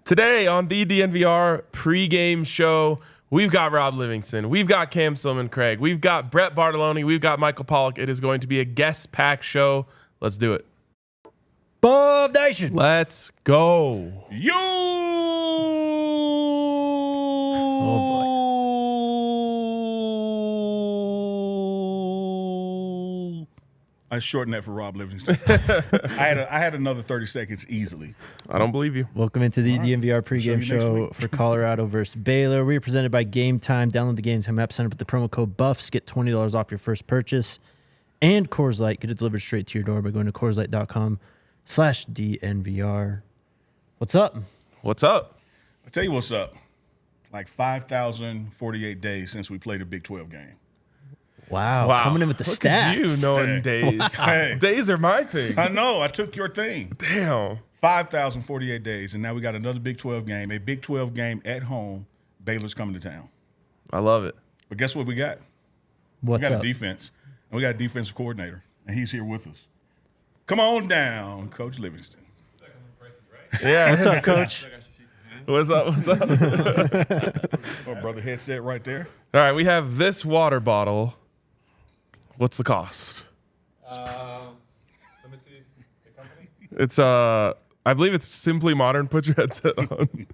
Today on the DNVR Pregame Show, we've got Rob Livingston, we've got Cam Silmon-Craig, we've got Brett Bartolone, we've got Michael Pollock. It is going to be a guest-packed show. Let's do it. Bob Nation. Let's go. Yo! Oh, I shortened that for Rob Livingston. I had another 30 seconds easily. I don't believe you. Welcome into the DNVR Pregame see you next Show week. for Colorado versus Baylor. We are presented by Game Time. Download the Game Time app, sign up with the promo code BUFFS, get $20 off your first purchase. And Coors Light, get it delivered straight to your door by going to CoorsLight.com/DNVR. What's up? What's up? I'll tell you what's up. Like 5,048 days since we played a Big 12 game. Wow. Coming in with the Look stats. at you knowing days. Hey. Days are my thing. I know. I took your thing. Damn. 5,048 days, and now we got another Big 12 game, a Big 12 game at home. Baylor's coming to town. I love it. But guess what we got? What's We got up? a defense, and we got a defensive coordinator, and he's here with us. Come on down, Coach Livingston. Yeah. What's up, Coach? What's up? What's up? Oh, brother, headset right there. All right, we have this water bottle. What's the cost? Let me see the company. It's I believe it's Simply Modern. Put your headset on. You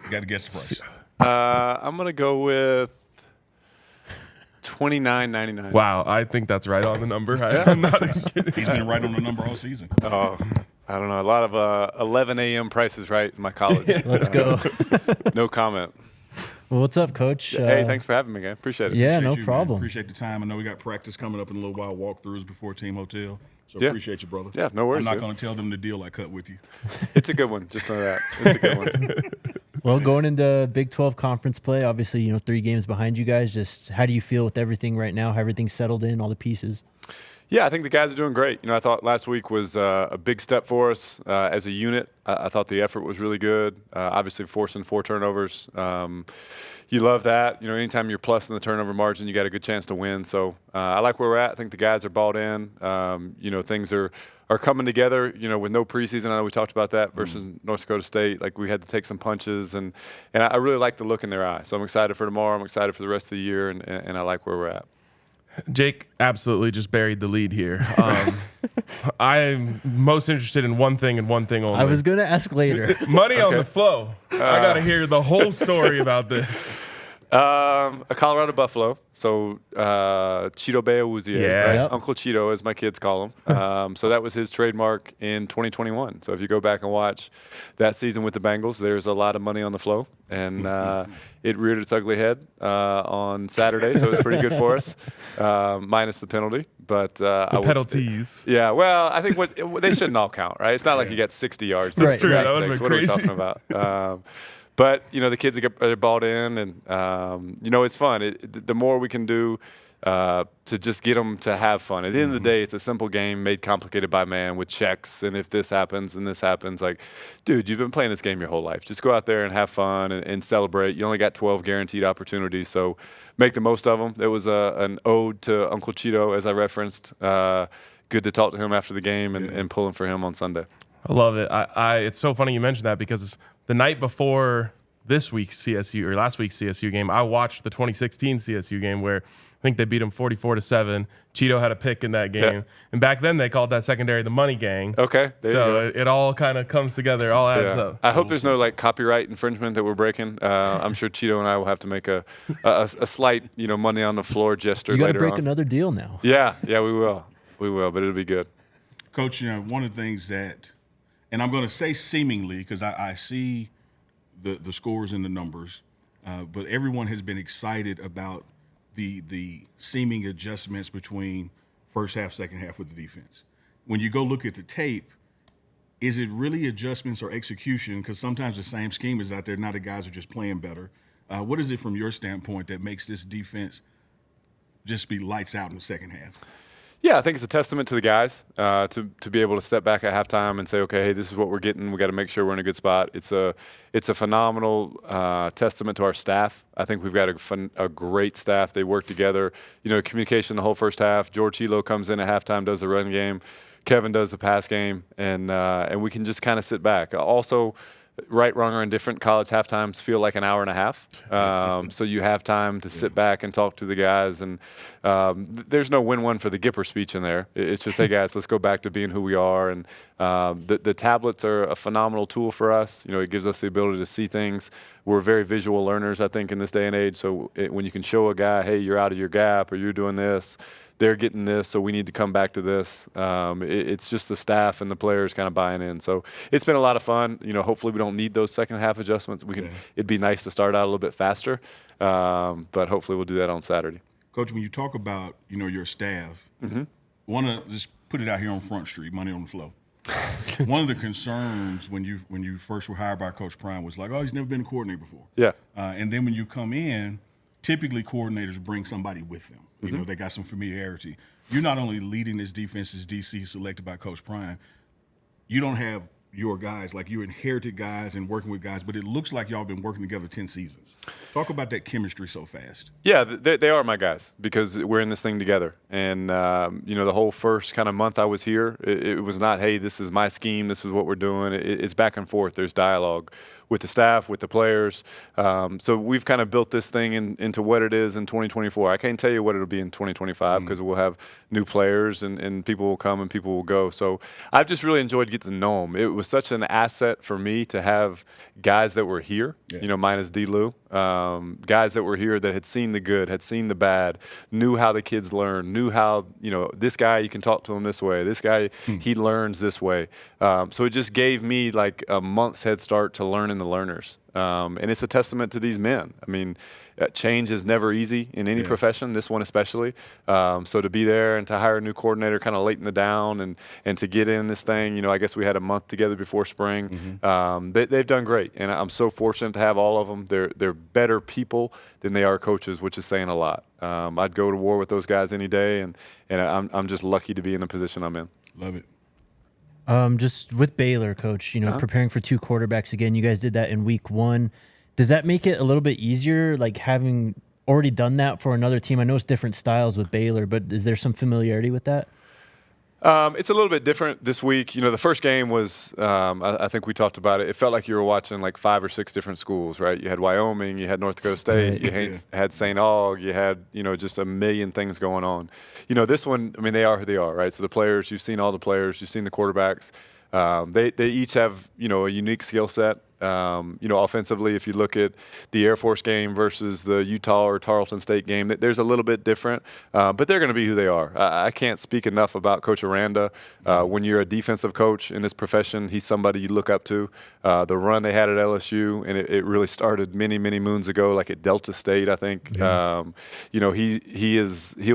got to guess the price. I'm gonna go with $29.99. Wow, I think that's right on the number. I'm not kidding. He's been right on the number all season. Oh, I don't know. A lot of 11 a.m. prices right in my college. Let's go. No comment. Well, what's up, Coach? Hey, thanks for having me, man. Appreciate it. Yeah, Appreciate no you, man. problem. Appreciate the time. I know we got practice coming up in a little while, walkthroughs before Team Hotel. So Yeah. appreciate you, brother. Yeah, no worries, I'm not dude. going to tell them the deal I cut with you. It's a good one. Just know that. It's a good one. Well, going into Big 12 conference play, obviously, 3 games behind you guys. Just how do you feel with everything right now? How everything's settled in, all the pieces? Yeah, I think the guys are doing great. I thought last week was a big step for us as a unit. I thought the effort was really good. Obviously, forcing 4 turnovers. You love that. Anytime you're plus in the turnover margin, you got a good chance to win. So I like where we're at. I think the guys are bought in. Things are coming together, with no preseason. I know we talked about that versus North Dakota State. Like, we had to take some punches, and I really like the look in their eyes. So I'm excited for tomorrow. I'm excited for the rest of the year, and I like where we're at. Jake absolutely just buried the lead here. I'm most interested in one thing and one thing only. I was going to ask later. Money on the flow. I got to hear the whole story about this. A Colorado Buffalo, so Cheeto Beawuzie, Yeah. right? Yep. Uncle Cheeto, as my kids call him. So that was his trademark in 2021. So if you go back and watch that season with the Bengals, there's a lot of money on the flow, and it reared its ugly head on Saturday, so it was pretty good for us, minus the penalty. But The penalties. yeah, well, I think they shouldn't all count, right? It's not like you got 60 yards. That's true. That For would've God's been sakes, what crazy. are we talking about? But the kids are bought in, and it's fun. The more we can do to just get them to have fun. At the end of the day, it's a simple game made complicated by man with checks, and if this happens and this happens, like, dude, you've been playing this game your whole life. Just go out there and have fun and celebrate. You only got 12 guaranteed opportunities, so make the most of them. There was an ode to Uncle Cheeto, as I referenced. Good to talk to him after the game and pulling for him on Sunday. I love it. It's so funny you mentioned that because the night before this week's CSU or last week's CSU game, I watched the 2016 CSU game where I think they beat them 44-7. Cheeto had a pick in that game, and back then they called that secondary the Money Gang. Okay, there you go. So it all kind of comes together, all adds up. I hope there's no copyright infringement that we're breaking. I'm sure Cheeto and I will have to make a slight money on the floor gesture You got to later break on. another deal now. Yeah, we will, but it'll be good. Coach, one of the things that, and I'm going to say seemingly because I see the scores and the numbers, but everyone has been excited about the seeming adjustments between first half, second half with the defense. When you go look at the tape, is it really adjustments or execution? Because sometimes the same scheme is out there. Now the guys are just playing better. What is it from your standpoint that makes this defense just be lights out in the second half? Yeah, I think it's a testament to the guys to be able to step back at halftime and say, okay, hey, this is what we're getting. We got to make sure we're in a good spot. It's a phenomenal testament to our staff. I think we've got a great staff. They work together. Communication the whole first half. George Hilo comes in at halftime, does the run game. Kevin does the pass game, and we can just kind of sit back. Also, right, wrong, or indifferent, college halftimes feel like an hour and a half. So you have time to sit back and talk to the guys. And there's no win-one for the Gipper speech in there. It's just, hey, guys, let's go back to being who we are. And the tablets are a phenomenal tool for us. It gives us the ability to see things. We're very visual learners, I think, in this day and age. So when you can show a guy, hey, you're out of your gap or you're doing this, they're getting this, so we need to come back to this. It's just the staff and the players kind of buying in. So it's been a lot of fun. Hopefully we don't need those second half adjustments. It'd be nice to start out a little bit faster, but hopefully we'll do that on Saturday. Coach, when you talk about your staff, want to just put it out here on Front Street, money on the flow. One of the concerns when you first were hired by Coach Prime was like, oh, he's never been a coordinator before. Yeah. And then when you come in, typically coordinators bring somebody with them. They got some familiarity. You're not only leading this defense as DC selected by Coach Prime, you don't have your guys, like you inherited guys and working with guys, but it looks like y'all been working together 10 seasons. Talk about that chemistry so fast. Yeah, they are my guys because we're in this thing together. And, the whole first kind of month I was here, it was not, hey, this is my scheme, this is what we're doing. It's back and forth. There's dialogue with the staff, with the players. So we've kind of built this thing into what it is in 2024. I can't tell you what it'll be in 2025 because we'll have new players and people will come and people will go. So I've just really enjoyed getting to know them. It was such an asset for me to have guys that were here, minus D-Lou, guys that were here that had seen the good, had seen the bad, knew how the kids learn, knew how, this guy, you can talk to him this way. This guy, he learns this way. So it just gave me like a month's head start to learning the learners. And it's a testament to these men. I mean, change is never easy in any profession, this one especially. So to be there and to hire a new coordinator kind of late in the down and to get in this thing, I guess we had a month together before spring. They've done great. And I'm so fortunate to have all of them. They're better people than they are coaches, which is saying a lot. I'd go to war with those guys any day, and I'm just lucky to be in the position I'm in. Love it. Just with Baylor, Coach, preparing for two quarterbacks again, you guys did that in week 1. Does that make it a little bit easier, like having already done that for another team? I know it's different styles with Baylor, but is there some familiarity with that? It's a little bit different this week. The first game was, I think we talked about it. It felt like you were watching like 5 or 6 different schools, right? You had Wyoming, you had North Dakota State, you had St. Aug, you had, just a million things going on. This one, I mean, they are who they are, right? So the players, you've seen all the players, you've seen the quarterbacks. They each have, a unique skill set. Offensively, if you look at the Air Force game versus the Utah or Tarleton State game, there's a little bit different, but they're going to be who they are. I can't speak enough about Coach Aranda. When you're a defensive coach in this profession, he's somebody you look up to. The run they had at LSU, and it really started many, many moons ago, like at Delta State, I think. He'll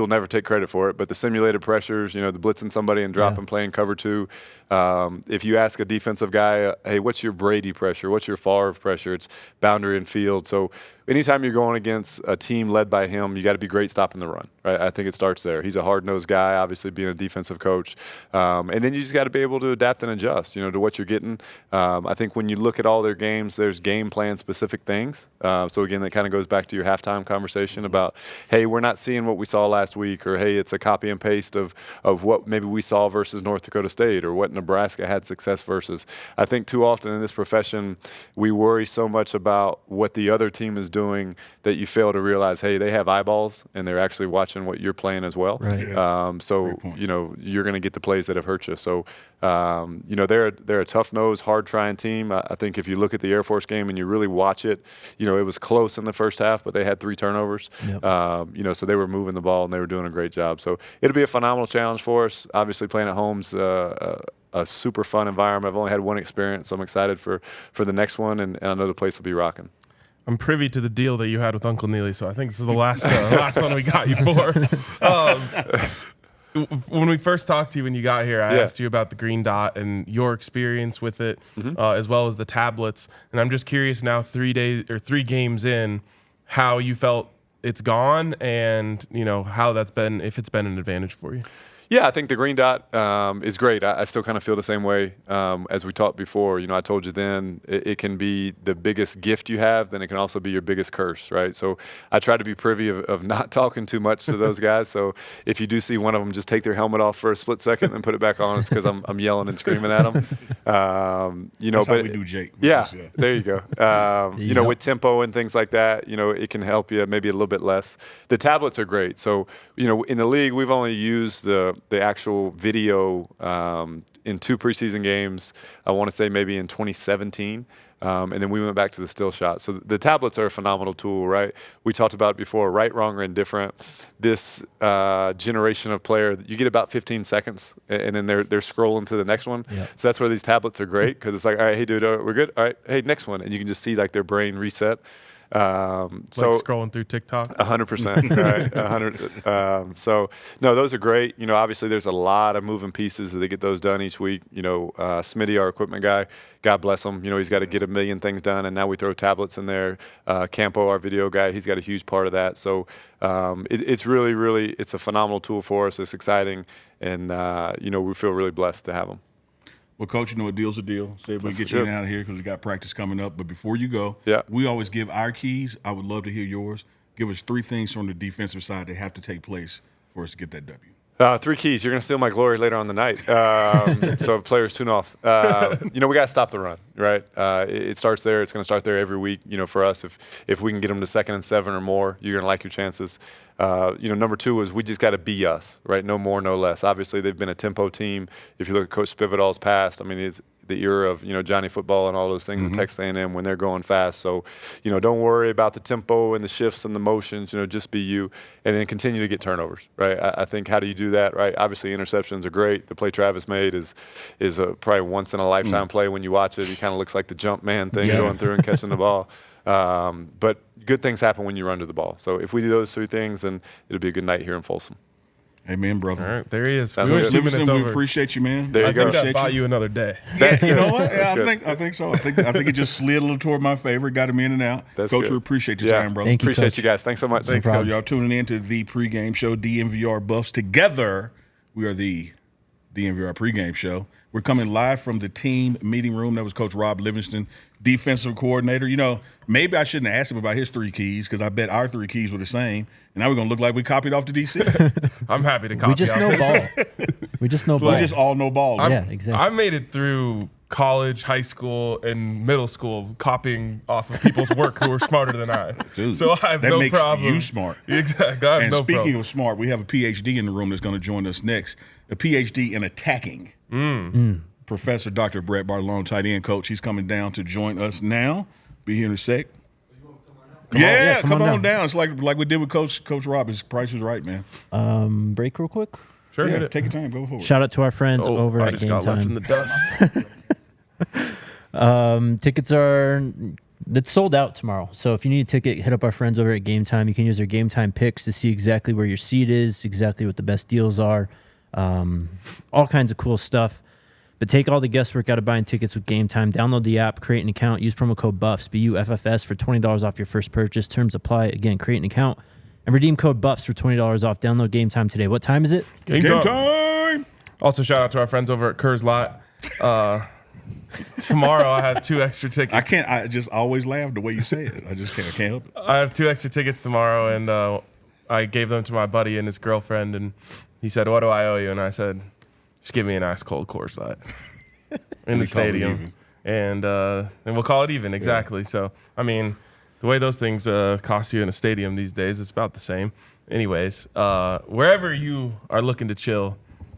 never take credit for it, but the simulated pressures, the blitzing somebody and dropping, playing cover 2. If you ask a defensive guy, hey, what's your Brady pressure? What's your Favre pressure? It's boundary and field. So anytime you're going against a team led by him, you got to be great stopping the run. Right? I think it starts there. He's a hard-nosed guy, obviously being a defensive coach. And then you just got to be able to adapt and adjust, to what you're getting. I think when you look at all their games, there's game plan specific things. So again, that kind of goes back to your halftime conversation about, hey, we're not seeing what we saw last week, or hey, it's a copy and paste of what maybe we saw versus North Dakota State, or what Nebraska had success versus. I think too often in this profession, we worry so much about what the other team is doing that you fail to realize, hey, they have eyeballs and they're actually watching what you're playing as well. Right. You're going to get the plays that have hurt you. So, they're a tough-nosed, hard-trying team. I think if you look at the Air Force game and you really watch it, it was close in the first half, but they had 3 turnovers. Yep. So they were moving the ball and they were doing a great job. So it'll be a phenomenal challenge for us. Obviously, playing at home's a super fun environment. I've only had one experience, so I'm excited for the next one, and I know the place will be rocking. I'm privy to the deal that you had with Uncle Neely, so I think this is the last one we got you for. When we first talked to you when you got here, I asked you about the green dot and your experience with it, as well as the tablets. And I'm just curious now, 3 games in, how you felt it's gone, and how that's been, if it's been an advantage for you. Yeah, I think the green dot is great. I still kind of feel the same way as we talked before. I told you then it can be the biggest gift you have, then it can also be your biggest curse, right? So I try to be privy of not talking too much to those guys. So if you do see one of them just take their helmet off for a split second and put it back on, it's because I'm yelling and screaming at them. That's how we do Jake. Yeah, there you go. With tempo and things like that, it can help you maybe a little bit less. The tablets are great. So, in the league, we've only used the actual video in 2 preseason games. I want to say maybe in 2017. And then we went back to the still shot. So the tablets are a phenomenal tool, right? We talked about it before, right, wrong, or indifferent. This generation of player, you get about 15 seconds, and then they're scrolling to the next one. Yep. So that's where these tablets are great, because it's like, all right, hey, dude, we're good. All right, hey, next one. And you can just see, their brain reset. So scrolling through TikTok. 100%, right? 100. So no, those are great. Obviously there's a lot of moving pieces that they get those done each week. Smitty, our equipment guy, God bless him. He's got to get a million things done, and now we throw tablets in there. Campo, our video guy, he's got a huge part of that. So it's really, really, it's a phenomenal tool for us. It's exciting, and we feel really blessed to have them. Well, Coach, a deal's a deal. Say we get you out of here because we got practice coming up. But before you go, we always give our keys. I would love to hear yours. Give us 3 things from the defensive side that have to take place for us to get that W. 3 keys. You're going to steal my glory later on the night. So players tune off. We got to stop the run, right? It starts there. It's going to start there every week. For us, if we can get them to 2nd and 7 or more, you're going to like your chances. Number 2 is we just got to be us, right? No more, no less. Obviously, they've been a tempo team. If you look at Coach Spividal's past, it's the era of Johnny Football and all those things at Texas A&M when they're going fast. So don't worry about the tempo and the shifts and the motions. Just be you, and then continue to get turnovers. Right? I think how do you do that? Right? Obviously interceptions are great. The play Travis made is a probably once in a lifetime play when you watch it. He kind of looks like the jump man thing going through and catching the ball. But good things happen when you run to the ball. So if we do those 3 things, then it'll be a good night here in Folsom. Amen, brother. All right, there he is. We appreciate you, man. There you go. I think that bought you another day. That's you know what? Yeah, I think so. I think it just slid a little toward my favor. Got him in and out. That's Coach, good. we appreciate your time, brother. Thank you, appreciate Coach. you guys. Thanks so much. Thanks, Coach. Y'all tuning in to the pregame show, DNVR Buffs. Together, we are the DNVR Pregame Show. We're coming live from the team meeting room. That was Coach Rob Livingston, defensive coordinator. Maybe I shouldn't have asked him about his 3 keys, because I bet our 3 keys were the same. And now we're going to look like we copied off the DC. I'm happy to copy. We just know ball. We just know ball. We just all know ball. Yeah, exactly. I made it through college, high school, and middle school copying off of people's work who are smarter than I. Dude, so I have that no makes problem. you smart. Exactly. I have And no speaking problem. of smart, we have a PhD in the room that's going to join us next. A PhD in attacking. Professor Dr. Brett Bartolone, tight end coach. He's coming down to join us now. Be here in a sec. Come on down. It's like we did with Coach Rob. His price is right, man. Break real quick. Sure. Yeah, take your time. Go forward. Shout out to our friends over I at just Game got left in Time. the dust. Tickets it's sold out tomorrow. So if you need a ticket, hit up our friends over at Game Time. You can use their Game Time picks to see exactly where your seat is, exactly what the best deals are, all kinds of cool stuff. But take all the guesswork out of buying tickets with Game Time. Download the app, create an account, use promo code BUFFS, BUFFS, for $20 off your first purchase. Terms apply. Again, create an account and redeem code BUFFS for $20 off. Download Game Time today. What time is it? Game Game time. time. Also, shout out to our friends over at Kerr's Lot. Tomorrow, I have 2 extra tickets. I just always laugh the way you say it. I can't help it. I have 2 extra tickets tomorrow, and I gave them to my buddy and his girlfriend, and he said, "What do I owe you?" And I said, "Just give me an ice cold Coors Light in the stadium, and we'll call it even." Exactly. Yeah. So, the way those things cost you in a stadium these days, it's about the same. Anyways, wherever you are looking to chill,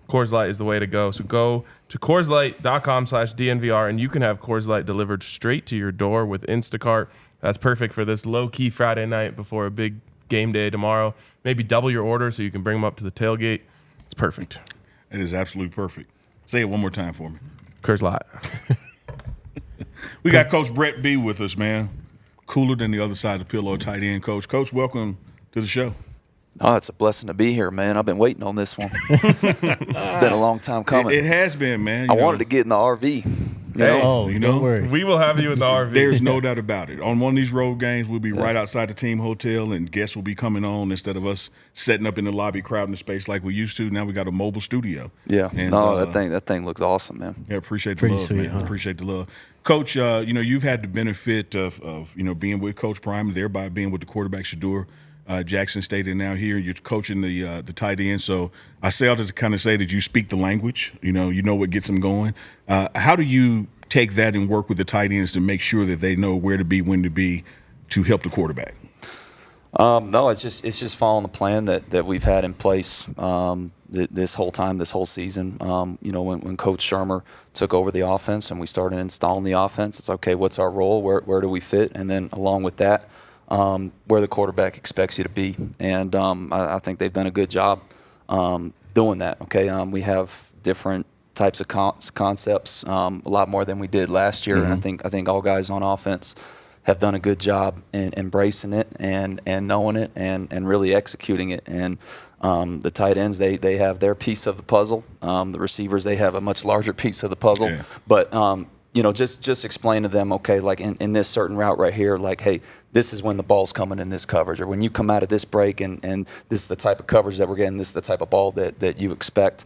Coors Light is the way to go. So go to CoorsLight.com/DNVR, and you can have Coors Light delivered straight to your door with Instacart. That's perfect for this low-key Friday night before a big game day tomorrow. Maybe double your order so you can bring them up to the tailgate. It's perfect. It is absolutely perfect. Say it one more time for me. Coors Light. We got Coach Brett B with us, man. Cooler than the other side of the pillow, tight end coach. Coach, welcome to the show. Oh, it's a blessing to be here, man. I've been waiting on this one. It's been a long time coming. It has been, man. I wanted to get in the RV. Don't worry. We will have you in the RV. There's no doubt about it. On one of these road games, we'll be right outside the team hotel, and guests will be coming on instead of us setting up in the lobby, crowding the space like we used to. Now we got a mobile studio. Yeah. And, that thing looks awesome, man. Yeah, appreciate the Pretty love, sweet, man. huh? Appreciate the love. Coach, you've had the benefit of being with Coach Prime, thereby being with the quarterback Shedeur Jackson State, and now here you're coaching the tight end. So I say all this to kind of say that you speak the language. You know what gets them going. How do you take that and work with the tight ends to make sure that they know where to be, when to be, to help the quarterback? No, it's just following the plan that we've had in place this whole season. When Coach Shermer took over the offense and we started installing the offense, it's okay. What's our role? Where do we fit? And then along with that, where the quarterback expects you to be. And I think they've done a good job doing that. Okay, we have different types of concepts, a lot more than we did last year. Mm-hmm. And I think all guys on offense have done a good job in embracing it and knowing it and really executing it. And the tight ends, they have their piece of the puzzle. The receivers, they have a much larger piece of the puzzle. Yeah. But just explain to them, okay, like in this certain route right here, like, hey, this is when the ball's coming in this coverage, or when you come out of this break and this is the type of coverage that we're getting, this is the type of ball that you expect,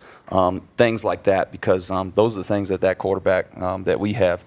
things like that, because those are the things that quarterback that we have,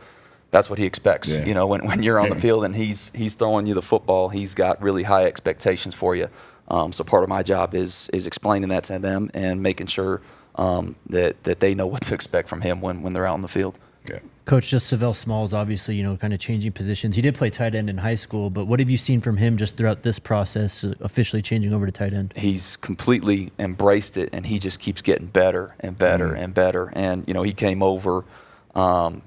that's what he expects. Yeah. When you're on the field and he's throwing you the football, he's got really high expectations for you. So part of my job is explaining that to them and making sure that they know what to expect from him when they're out on the field. Yeah. Coach, just Savell Smalls, obviously, kind of changing positions. He did play tight end in high school, but what have you seen from him just throughout this process, officially changing over to tight end? He's completely embraced it, and he just keeps getting better and better and better. And, he came over, after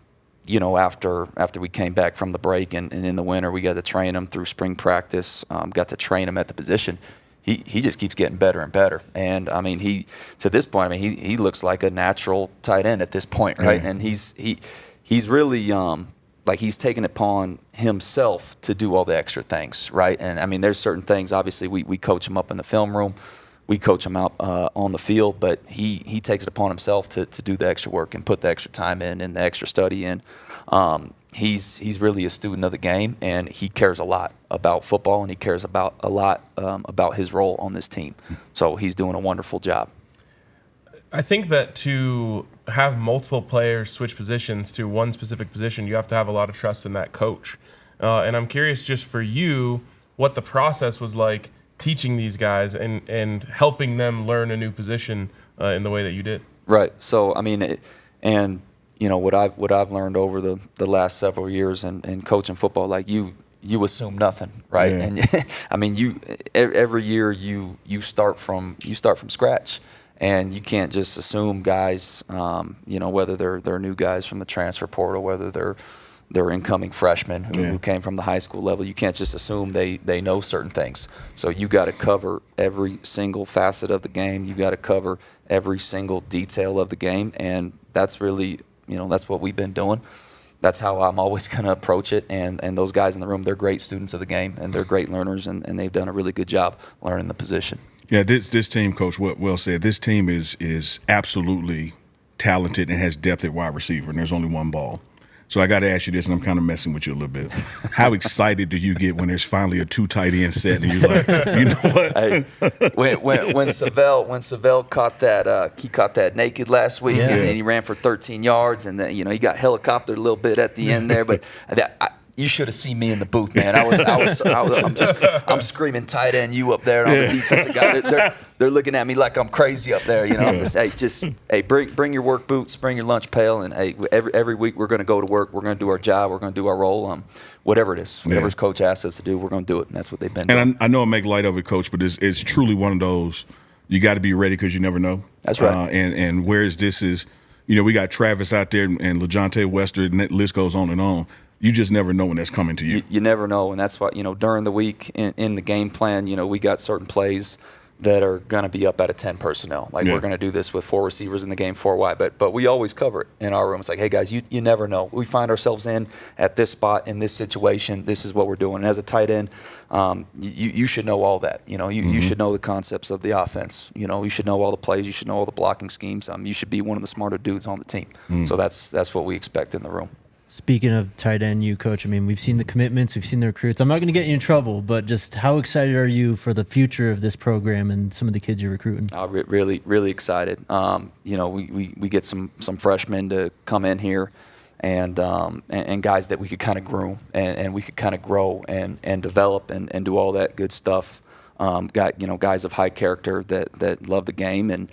we came back from the break and in the winter, we got to train him through spring practice, got to train him at the position. He just keeps getting better and better. And, to this point, he looks like a natural tight end at this point, right? Yeah. And he's really he's taken it upon himself to do all the extra things, right? And there's certain things, obviously we coach him up in the film room, we coach him out on the field, but he takes it upon himself to do the extra work and put the extra time in and the extra study in. He's really a student of the game, and he cares a lot about football, and he cares a lot about his role on this team. So he's doing a wonderful job. I think that to have multiple players switch positions to one specific position, you have to have a lot of trust in that coach. And I'm curious, just for you, what the process was like teaching these guys and helping them learn a new position in the way that you did. Right. So what I've learned over the last several years in coaching football, like you assume nothing, right? Yeah. And every year you start from scratch. And you can't just assume guys, whether they're new guys from the transfer portal, whether they're incoming freshmen who came from the high school level. You can't just assume they know certain things. So you got to cover every single facet of the game. You got to cover every single detail of the game, and that's really, that's what we've been doing. That's how I'm always going to approach it. And those guys in the room, they're great students of the game, and they're great learners, and they've done a really good job learning the position. Yeah, this team, Coach, well said. This team is absolutely talented and has depth at wide receiver, and there's only one ball. So I got to ask you this, and I'm kind of messing with you a little bit. How excited do you get when there's finally a two tight end set, and you're like, you know what? Hey, when Savell caught that naked last week, and he ran for 13 yards, and then, he got helicoptered a little bit at the end there, but you should have seen me in the booth, man. I'm screaming tight end you up there on the defensive guy. They're looking at me like I'm crazy up there. Bring your work boots, bring your lunch pail, and every week we're going to go to work. We're going to do our job. We're going to do our role. Whatever it is, whatever his coach asks us to do, we're going to do it, and that's what they've been doing. And I know I make light of it, Coach, but it's truly one of those. You got to be ready because you never know. That's right. And whereas this is, we got Travis out there and LeJontay Wester, and that list goes on and on. You just never know when that's coming to you. You never know, and that's why, during the week in the game plan, we got certain plays that are going to be up out of 10 personnel. Like, we're going to do this with 4 receivers in the game, 4 wide. But we always cover it in our room. It's like, hey, guys, you never know. We find ourselves at this spot, in this situation. This is what we're doing. And as a tight end, you should know all that. You should know the concepts of the offense. You should know all the plays. You should know all the blocking schemes. You should be one of the smarter dudes on the team. So that's what we expect in the room. Speaking of tight end, you coach, I mean, we've seen the commitments, we've seen the recruits. I'm not going to get you in trouble, but just how excited are you for the future of this program and some of the kids you're recruiting? Really, really excited. You know, we get some freshmen to come in here, and guys that we could kind of groom and we could kind of grow and develop and do all that good stuff. Guys of high character that love the game, and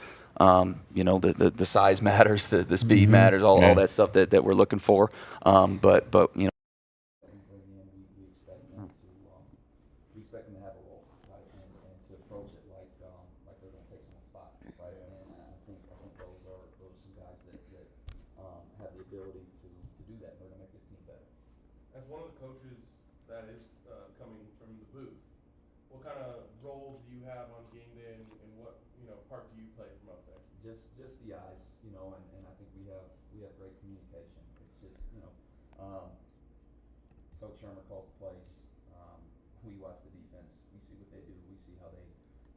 you know, the size matters, the speed matters, all that stuff that we're looking for. But you know, we expect them to have a role, right, and to approach it like they're going to take someone's spot, right. And I think those are some guys that have the ability to do that. They're going to make this team better. As one of the coaches that is coming from the booth, what kind of role do you have on game day, and what part do you play from up there? Just the eyes, you know, and I think we have great communication. It's just, you know, Coach Shermer calls the plays. We watch the defense. We see what they do. We see how they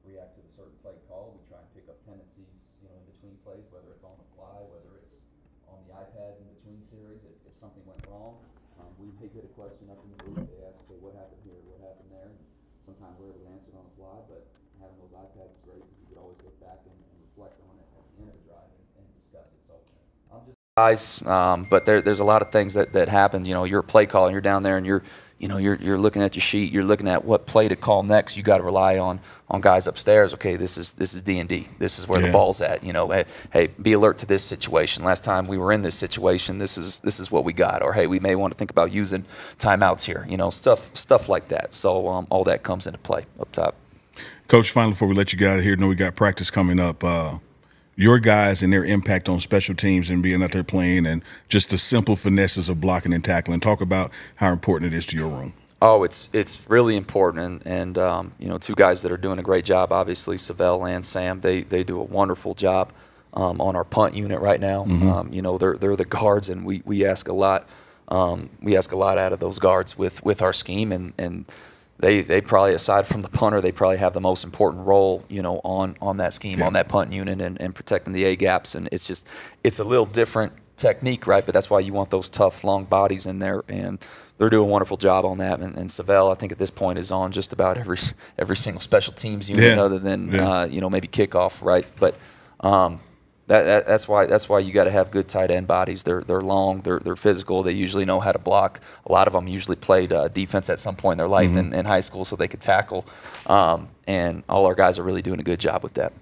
react to the certain play call. We try and pick up tendencies, you know, in between plays, whether it's on the fly, whether it's on the iPads in between series. If something went wrong, we may get a question up in the booth. They ask, okay, what happened here? What happened there? And sometimes we're able to answer it on the fly, but having those iPads is great because you could always look back and reflect on it at the end of the drive and discuss it. So I'm just guys, but there's a lot of things that happen. You know, you're a play caller, and you're down there, and you're looking at your sheet, you're looking at what play to call next. You got to rely on guys upstairs. Okay, this is D&D. This is where the ball's at. You know, hey, be alert to this situation. Last time we were in this situation, this is what we got. Or hey, we may want to think about using timeouts here. You know, stuff like that. So all that comes into play up top. Coach, finally, before we let you get out of here, know we got practice coming up. Your guys and their impact on special teams and being out there playing, and just the simple finesses of blocking and tackling. Talk about how important it is to your room. Oh, it's really important, and you know, two guys that are doing a great job. Obviously, Savell and Sam, they do a wonderful job on our punt unit right now. You know, they're the guards, and we ask a lot. We ask a lot out of those guards with our scheme, and they probably, aside from the punter, they probably have the most important role, you know, on that scheme, on that punt unit, and protecting the A gaps. And it's a little different technique, right? But that's why you want those tough, long bodies in there, and they're doing a wonderful job on that. And Savell, I think at this point, is on just about every single special teams unit, other than you know, maybe kickoff, right? But that's why you got to have good tight end bodies. They're long, they're physical. They usually know how to block. A lot of them usually played defense at some point in their life in high school, so they could tackle. And all our guys are really doing a good job with that.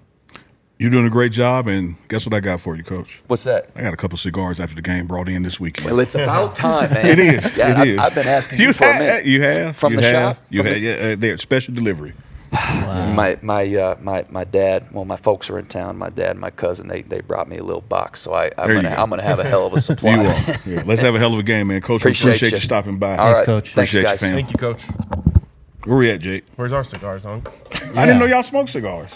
You're doing a great job, and guess what I got for you, Coach? What's that? I got a couple cigars after the game brought in this weekend. Well, it's about time, man. It is. Yeah, it is. I've been asking you for a minute. You have from the shop. Yeah, they're special delivery. Wow. My dad. Well, my folks are in town. My dad and my cousin. They brought me a little box. So I'm gonna have a hell of a supply. You are. Yeah, let's have a hell of a game, man. Coach, appreciate you stopping by. All right, Coach. Thanks, Appreciate guys. you, fam. Thank you, Coach. Where we at, Jake? Where's our cigars, Unc? I didn't know y'all smoked cigars.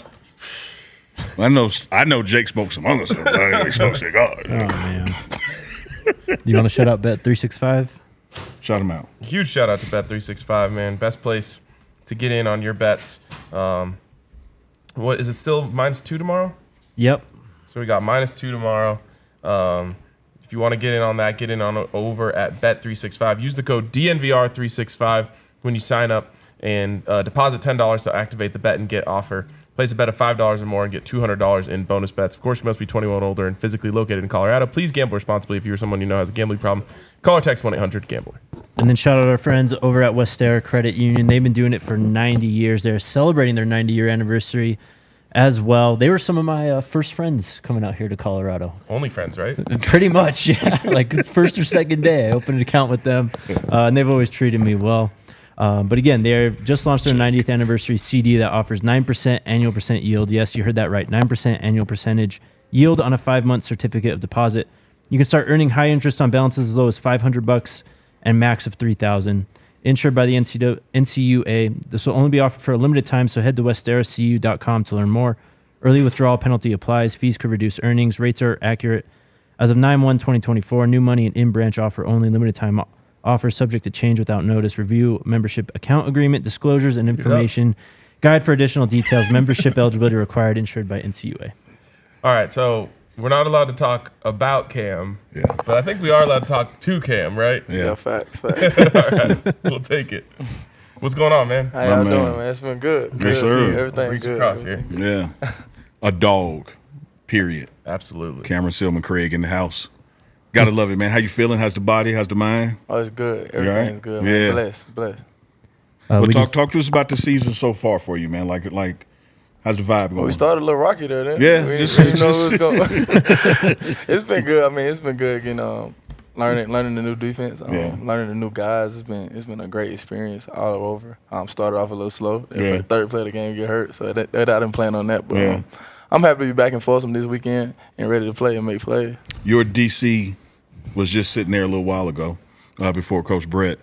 I know Jake smoked some other stuff. I didn't know he smoked cigars. Oh, man. You want to shout out Bet365? Shout him out. Huge shout out to Bet365, man. Best place to get in on your bets. What is it still -2 tomorrow? Yep. So we got -2 tomorrow. If you want to get in on that, get in on over at Bet365. Use the code DNVR365 when you sign up, and deposit $10 to activate the bet and get offer. Place a bet of $5 or more and get $200 in bonus bets. Of course, you must be 21 or older and physically located in Colorado. Please gamble responsibly. If you're someone you know has a gambling problem, call or text 1-800-GAMBLER. And then shout out our friends over at Westera Credit Union. They've been doing it for 90 years. They're celebrating their 90-year anniversary as well. They were some of my first friends coming out here to Colorado. Only friends, right? Pretty much, yeah. Like it's first or second day, I opened an account with them, and they've always treated me well. But again, they just launched their 90th anniversary CD that offers 9% annual percent yield. Yes, you heard that right. 9% annual percentage yield on a 5-month certificate of deposit. You can start earning high interest on balances as low as $500 and max of $3,000. Insured by the NCUA. This will only be offered for a limited time, so head to westeracu.com to learn more. Early withdrawal penalty applies. Fees could reduce earnings. Rates are accurate as of 9/1/2024. New money and in-branch offer only. Limited time offer subject to change without notice. Review membership account agreement, disclosures, and information. Guide for additional details. Membership eligibility required. Insured by NCUA. All right, so we're not allowed to talk about Cam, Yeah. but I think we are allowed to talk to Cam, right? Yeah. Facts. All right, we'll take it. What's going on, man? How y'all man. doing, man? It's been good. Yes, Good to sir. see you. Everything Reach good. across Everything here. Yeah. A dog, period. Absolutely. Cam'Ron Silmon-Craig in the house. Gotta love it, man. How you feeling? How's the body? How's the mind? Oh, it's good. You all right? Everything's good, man. Yeah. Blessed. Well, we talk to us about the season so far for you, man. Like, how's the vibe going? We started a little rocky there. Then. Yeah, We just- didn't know it was going. It's been good. I mean, it's been good. Learning the new defense. Learning the new guys. It's been a great experience all over. Started off a little slow. Yeah. The third play of the game get hurt, so that I didn't plan on that. But Yeah. I'm happy to be back in Folsom this weekend and ready to play and make plays. Your DC was just sitting there a little while ago before Coach Brett.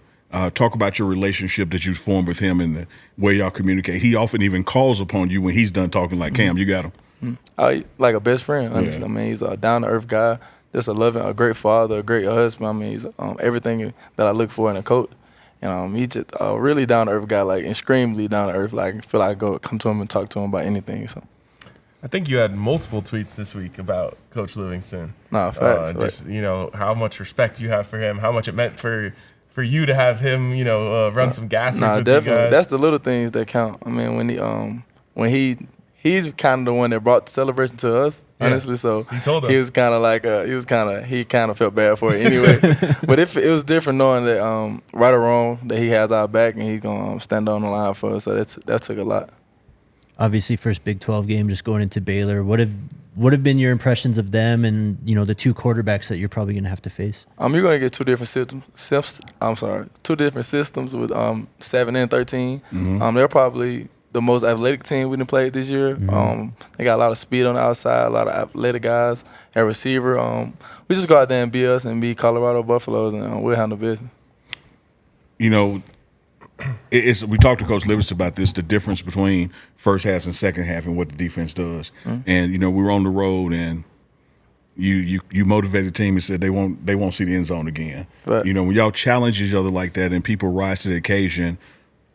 Talk about your relationship that you formed with him and the way y'all communicate. He often even calls upon you when he's done talking like, Cam, you got him. Like a best friend, honestly. Yeah. I mean, he's a down-to-earth guy, just a great father, a great husband. I mean, he's everything that I look for in a coach. And he's just a really down-to-earth guy, like extremely down-to-earth. Like, I feel like I come to him and talk to him about anything. So, I think you had multiple tweets this week about Coach Livingston. nah, facts. Just how much respect you have for him, how much it meant for you to have him, run some gas. Nah, with definitely. You guys. That's the little things that count. I mean, when he's kind of the one that brought the celebration to us, honestly. So He told us. he was kind of like he kind of felt bad for it anyway. But it was different knowing that right or wrong that he has our back and he's gonna stand on the line for us. So that took a lot. Obviously, first Big 12 game, just going into Baylor. What have been your impressions of them and the two quarterbacks that you're probably going to have to face? You're gonna get two different systems with 7 and 13. They're probably the most athletic team we done played this year. They got a lot of speed on the outside, a lot of athletic guys at receiver. We just go out there and be us and be Colorado Buffaloes, and we'll handle business. We talked to Coach Livingston about this, the difference between first half and second half and what the defense does. And, we were on the road and you motivated the team and said they won't see the end zone again. Right. When y'all challenge each other like that and people rise to the occasion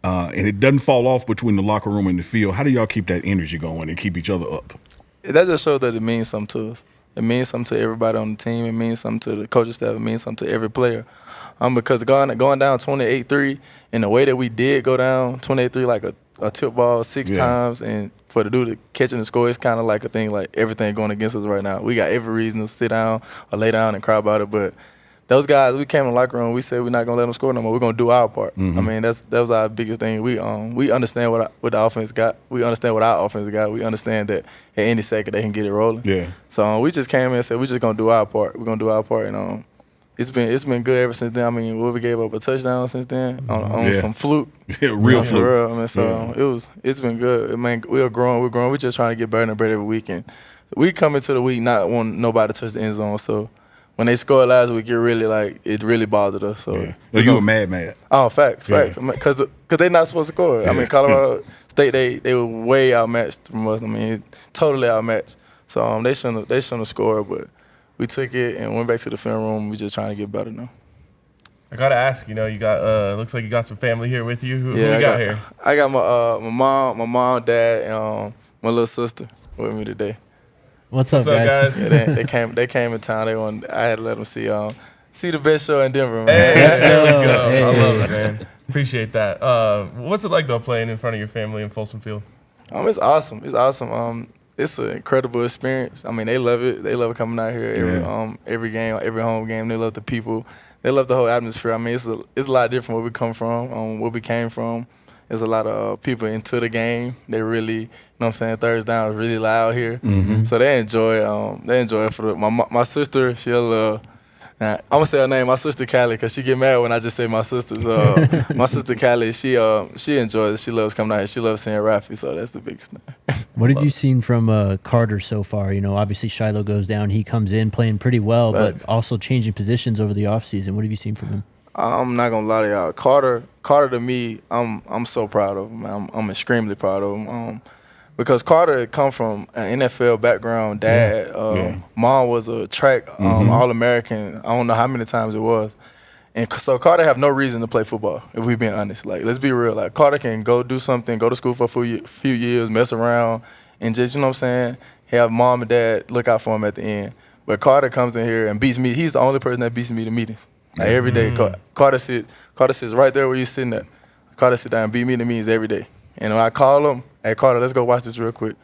and it doesn't fall off between the locker room and the field, how do y'all keep that energy going and keep each other up? That just shows that it means something to us. It means something to everybody on the team. It means something to the coaching staff. It means something to every player. Because going down 28-3 in the way that we did go down 28-3 like a tip ball 6 times, and for the dude to catch and score, it's kind of like a thing like everything going against us right now. We got every reason to sit down or lay down and cry about it, but those guys, we came in the locker room, we said we're not going to let them score no more. We're going to do our part. I mean, that was our biggest thing. We understand what the offense got. We understand what our offense got. We understand that at any second they can get it rolling. Yeah. So we just came in and said we're just going to do our part. We're going to do our part, and it's been good ever since then. I mean, we gave up a touchdown since then on some fluke. Yeah, real fluke. For real. I mean, so it's been good. I mean, we're growing. We're just trying to get better and better every week. And we come into the week not wanting nobody to touch the end zone. So when they scored last week, it really bothered us. So you were mad. Oh, facts. Because they're not supposed to score. I mean, Colorado State they were way outmatched from us. I mean, totally outmatched. So they shouldn't have scored, but we took it and went back to the film room. We're just trying to get better now. I gotta ask, you got looks like you got some family here with you. Who you got here? I got my mom, dad, and my little sister with me today. What's up, guys? Yeah, they came in town. I had to let them see the best show in Denver, man. Hey, there we go. Hey. I love it, man. Appreciate that. What's it like though playing in front of your family in Folsom Field? It's awesome. It's awesome. It's an incredible experience. I mean, they love it. They love coming out here every game, every home game. They love the people. They love the whole atmosphere. I mean, it's a lot different where we come from, where we came from. There's a lot of people into the game. They really, third down is really loud here. So they enjoy it. For my sister, she'll I'm gonna say her name, my sister Callie, because she get mad when I just say my sister's. My sister Callie, she enjoys it. She loves coming out here. She loves seeing Rafi, so that's the biggest thing. What have you seen from Carter so far? Obviously Shiloh goes down. He comes in playing pretty well, Thanks. but also changing positions over the offseason. What have you seen from him? I'm not gonna lie to y'all. Carter to me, I'm so proud of him. I'm extremely proud of him. Because Carter come from an NFL background. Dad, mom was a track All-American. I don't know how many times it was. And so Carter have no reason to play football, if we being honest. Like, let's be real. Like, Carter can go do something, go to school for a few years, mess around, and just, you know what I'm saying, have mom and dad look out for him at the end. But Carter comes in here and beats me. He's the only person that beats me to meetings. Like every day, Carter sits right there where you're sitting at. Carter sit down and beat me to meetings every day. And when I call him, hey, Carter, let's go watch this real quick.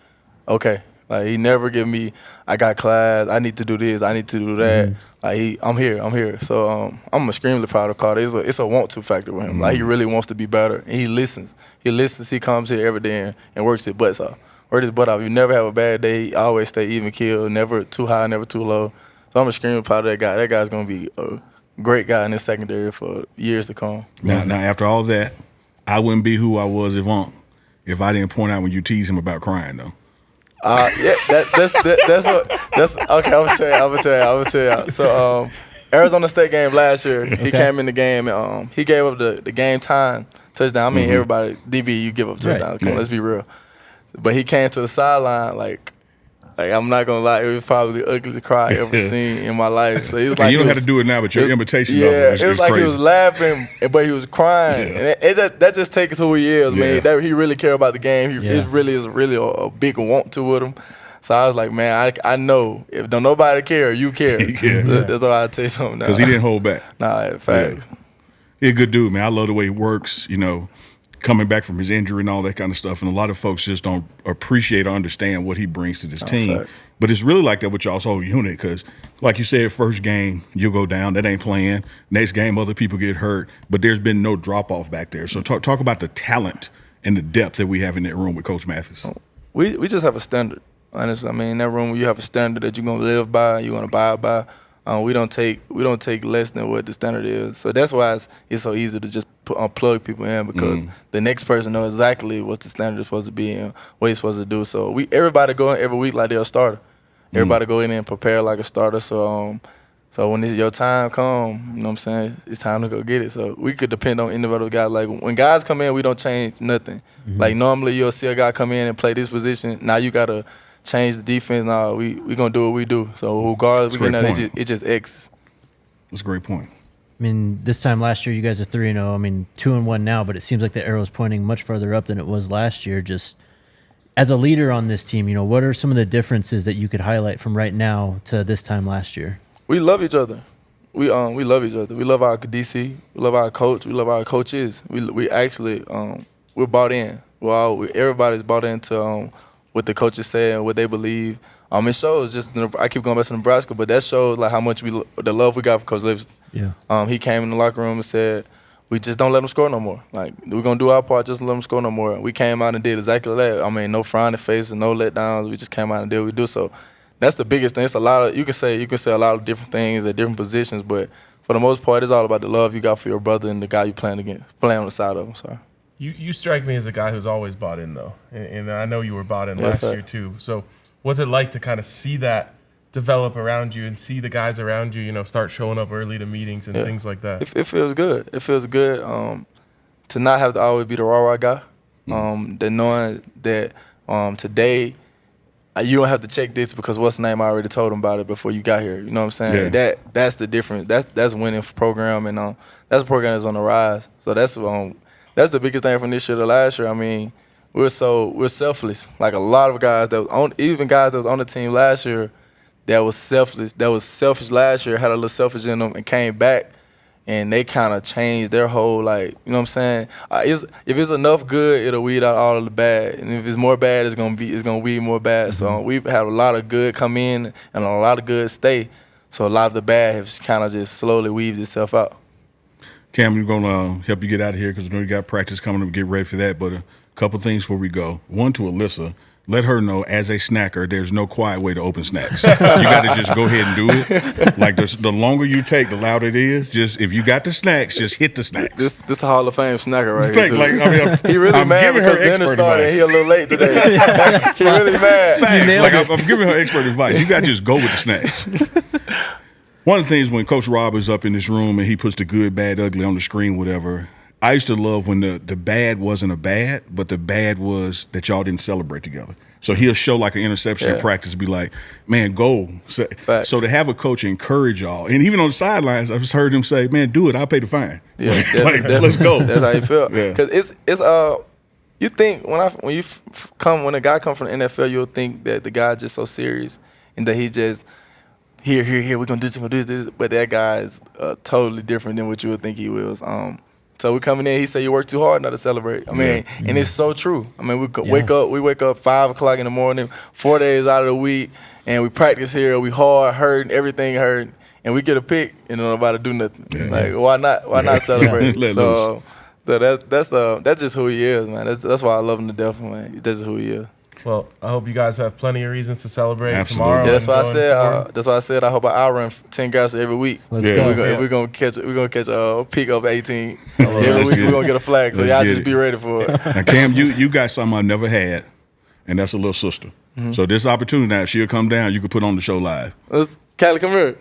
Okay. Like, he never give me, I got class, I need to do this, I need to do that. Like, I'm here. So I'm extremely proud of Carter. It's a want-to factor with him. Like, he really wants to be better, and he listens. He comes here every day and works his butts off. You never have a bad day. He always stay even keel, never too high, never too low. So I'm extremely proud of that guy. That guy's going to be a great guy in this secondary for years to come. Now, after all that, I wouldn't be who I was if I didn't point out when you tease him about crying, though. Yeah, that's okay. I'm gonna tell you. So Arizona State game last year, he came in the game and he gave up the game time touchdown. I mean, everybody DB, you give up touchdowns. Come on, let's be real. But he came to the sideline like I'm not gonna lie, it was probably the ugliest cry I ever seen in my life. So he was like, you don't have to do it now, but your imitation of it was like crazy. He was laughing, but he was crying, and that just takes who he is, man. That he really care about the game. It really is a big want to with him. So I was like, man, I know if don't nobody care, you care. That's why I tell you something now. Because he didn't hold back. Nah, facts. He's a good dude, man. I love the way he works. You know, coming back from his injury and all that kind of stuff. And a lot of folks just don't appreciate or understand what he brings to this team. Fact. But it's really like that with y'all's whole unit because, like you said, first game, you'll go down. That ain't playing. Next game, other people get hurt. But there's been no drop-off back there. So talk about the talent and the depth that we have in that room with Coach Mathis. We just have a standard, honestly. I mean, in that room, you have a standard that you're going to live by, you're going to abide by. We don't take less than what the standard is. So that's why it's so easy to just plug people in because the next person knows exactly what the standard is supposed to be and what he's supposed to do. So everybody go in every week like they're a starter. Everybody go in and prepare like a starter. So when your time come, you know what I'm saying, it's time to go get it. So we could depend on individual guys. Like when guys come in, we don't change nothing. Like normally you'll see a guy come in and play this position. Now you gotta change the defense. Now we gonna do what we do. So regardless, it just X. That's a great point. I mean, this time last year, you guys are 3-0. I mean, 2-1 now, but it seems like the arrow's pointing much further up than it was last year. Just as a leader on this team, you know, what are some of the differences that you could highlight from right now to this time last year? We love each other. We love each other. We love our DC. We love our coach. We love our coaches. We actually we're bought in. Everybody's bought into what the coaches say and what they believe. It shows just I keep going back to Nebraska, but that shows like how much the love we got for Coach Livingston. Yeah. He came in the locker room and said, "We just don't let them score no more. Like we're gonna do our part, just let them score no more." We came out and did exactly that. I mean, no frowning faces, no letdowns. We just came out and did what we do. So that's the biggest thing. It's a lot of you can say a lot of different things at different positions, but for the most part, it's all about the love you got for your brother and the guy you playing on the side of him. Sorry. You strike me as a guy who's always bought in, though, and I know you were bought in last year too. So what's it like to kind of see that develop around you and see the guys around you, you know, start showing up early to meetings and things like that? It feels good. It feels good to not have to always be the rah-rah guy. That knowing that today you don't have to check this because what's the name, I already told him about it before you got here. You know what I'm saying? Yeah. That's the difference. That's winning for program, and that's a program that's on the rise. So that's the biggest thing from this year to last year. I mean, we're selfless. Like a lot of guys even guys that was on the team last year that was selfish last year, had a little selfish in them and came back and they kind of changed their whole, like, you know what I'm saying? If it's enough good, it'll weed out all of the bad. And if it's more bad, it's gonna weed more bad. So we've had a lot of good come in and a lot of good stay. So a lot of the bad has kind of just slowly weaved itself out. Cam, we're going to help you get out of here because we know you got practice coming up. Get ready for that. But a couple things before we go. One, to Alyssa, let her know as a snacker, there's no quiet way to open snacks. You got to just go ahead and do it. Like the longer you take, the louder it is. Just if you got the snacks, just hit the snacks. This a Hall of Fame snacker right here. Too. Like, he really mad because dinner started and he a little late today. He really mad. Facts. Like I'm giving her expert advice. You got to just go with the snacks. One of the things when Coach Rob is up in this room and he puts the good, bad, ugly on the screen, whatever, I used to love when the bad wasn't a bad, but the bad was that y'all didn't celebrate together. So he'll show like an interception in practice, be like, man, go. So to have a coach encourage y'all, and even on the sidelines, I've just heard him say, man, do it, I'll pay the fine. Yeah, let's go. That's how you feel. Because it's you think when a guy come from the NFL, you'll think that the guy's just so serious and that he just here, we're gonna do this, we're gonna do this. But that guy is totally different than what you would think he was. So we coming in, he said you work too hard not to celebrate. I mean, and it's so true. I mean, we wake up 5 o'clock in the morning, 4 days out of the week, and we practice here. We hard, hurting, everything hurting, and we get a pick, and nobody do nothing. Yeah. Like why not? Why not celebrate? Let So that's just who he is, man. That's why I love him to death, man. That's just who he is. Well, I hope you guys have plenty of reasons to celebrate Absolutely. tomorrow. Yeah, that's why I and said. going forward. That's why I said I hope I run 10 guys every week. Let's Yeah. go. We're gonna catch a peak of 18 Let's every week. get We're gonna get a flag, so Let's y'all get just it. be ready for it. Now, Cam, you got something I never had, and that's a little sister. So this opportunity now, she'll come down. You can put on the show live. Callie, come here.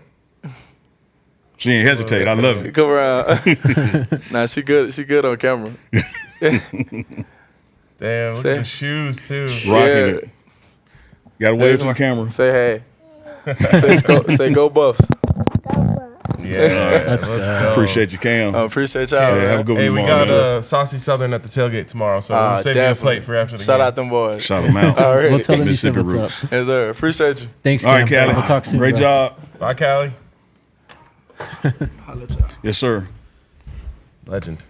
She ain't hesitate. I love it. Come around. Nah, she good. She good on camera. Damn, look Say- at the shoes too. Rocking Yeah. it. Got to wave to the camera. Say hey. Say go Buffs. Yeah, Let's let's go. go. Appreciate you, Cam. Appreciate y'all. Yeah, man. have a good one Hey, we tomorrow. got Saucy Southern at the tailgate tomorrow, so we'll save you a definitely. plate for after the Shout game. out them boys. Shout them out. All right. We'll tell them you said Mississippi what's up. roots. Yes, sir. Appreciate you. Thanks, All Cam. right, Callie. We'll talk soon. Great bro. job. Bye, Callie. Yes, sir. Legend.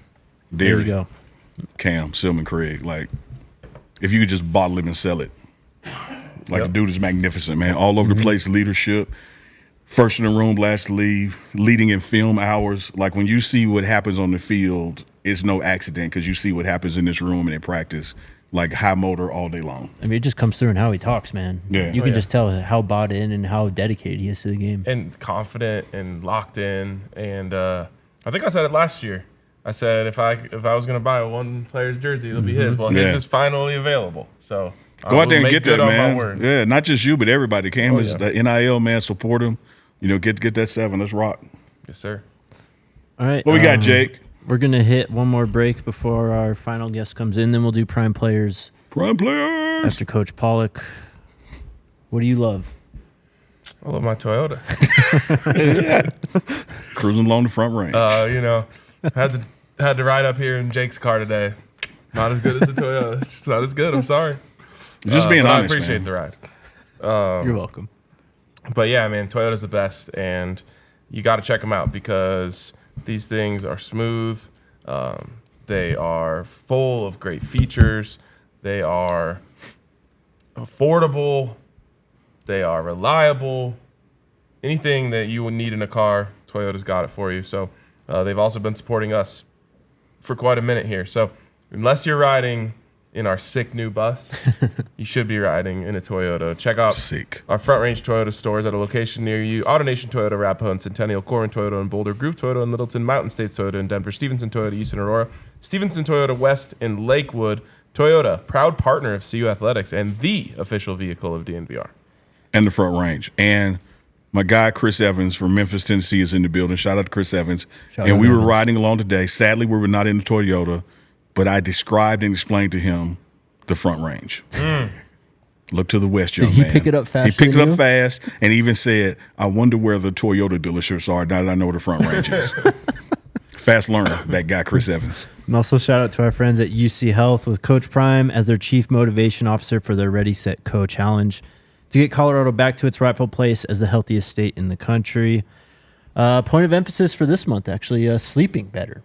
There we Derek, go. Cam, Silmon-Craig. Like, if you could just bottle him and sell it. Like, Yep. the dude is magnificent, man. All over the place, leadership. First in the room, last to leave, leading in film hours. Like, when you see what happens on the field, it's no accident because you see what happens in this room and in practice. Like, high motor all day long. I mean, it just comes through in how he talks, man. Yeah. You Oh, can yeah. just tell how bought in and how dedicated he is to the game. And confident and locked in. And I think I said it last year. I said if I was going to buy one player's jersey, it'll be his. Well, his Yeah. is finally available. So Go out there and make get good that, on man. my word. Yeah, not just you, but everybody. Cam Oh, is yeah. the NIL, man. Support him. You know, get that 7. Let's rock. Yes, sir. All right. What we got, Jake? We're going to hit one more break before our final guest comes in. Then we'll do prime players Prime players. after Coach Pollock. What do you love? I love my Toyota. Cruising along the front range. You know, had to ride up here in Jake's car today. Not as good as the Toyota. It's not as good. I'm sorry. just being But honest, I appreciate man. the ride. You're welcome. But yeah, man, Toyota's the best, and you got to check them out because these things are smooth. They are full of great features. They are affordable. They are reliable. Anything that you would need in a car, Toyota's got it for you. So they've also been supporting us for quite a minute here. So unless you're riding in our sick new bus, you should be riding in a Toyota. Check out Sick. our Front Range Toyota stores at a location near you. AutoNation Toyota, Arapahoe and Centennial, Corin Toyota in Boulder, Groove Toyota in Littleton, Mountain States Toyota in Denver, Stevenson Toyota East in Aurora, Stevenson Toyota West in Lakewood. Toyota, proud partner of CU Athletics and the official vehicle of DNVR. And the front range. And my guy, Chris Evans from Memphis, Tennessee, is in the building. Shout out to Chris Evans. Shout and out we were Evans. riding along today. Sadly, we were not in the Toyota, but I described and explained to him the front range. Look to the west, young Did he man. pick it up faster He picked it than up you? fast and even said, I wonder where the Toyota dealerships are now that I know where the front range is. Fast learner, that guy, Chris Evans. And also shout out to our friends at UC Health with Coach Prime as their Chief Motivation Officer for their Ready, Set, Go Challenge to get Colorado back to its rightful place as the healthiest state in the country. Point of emphasis for this month, actually, sleeping better.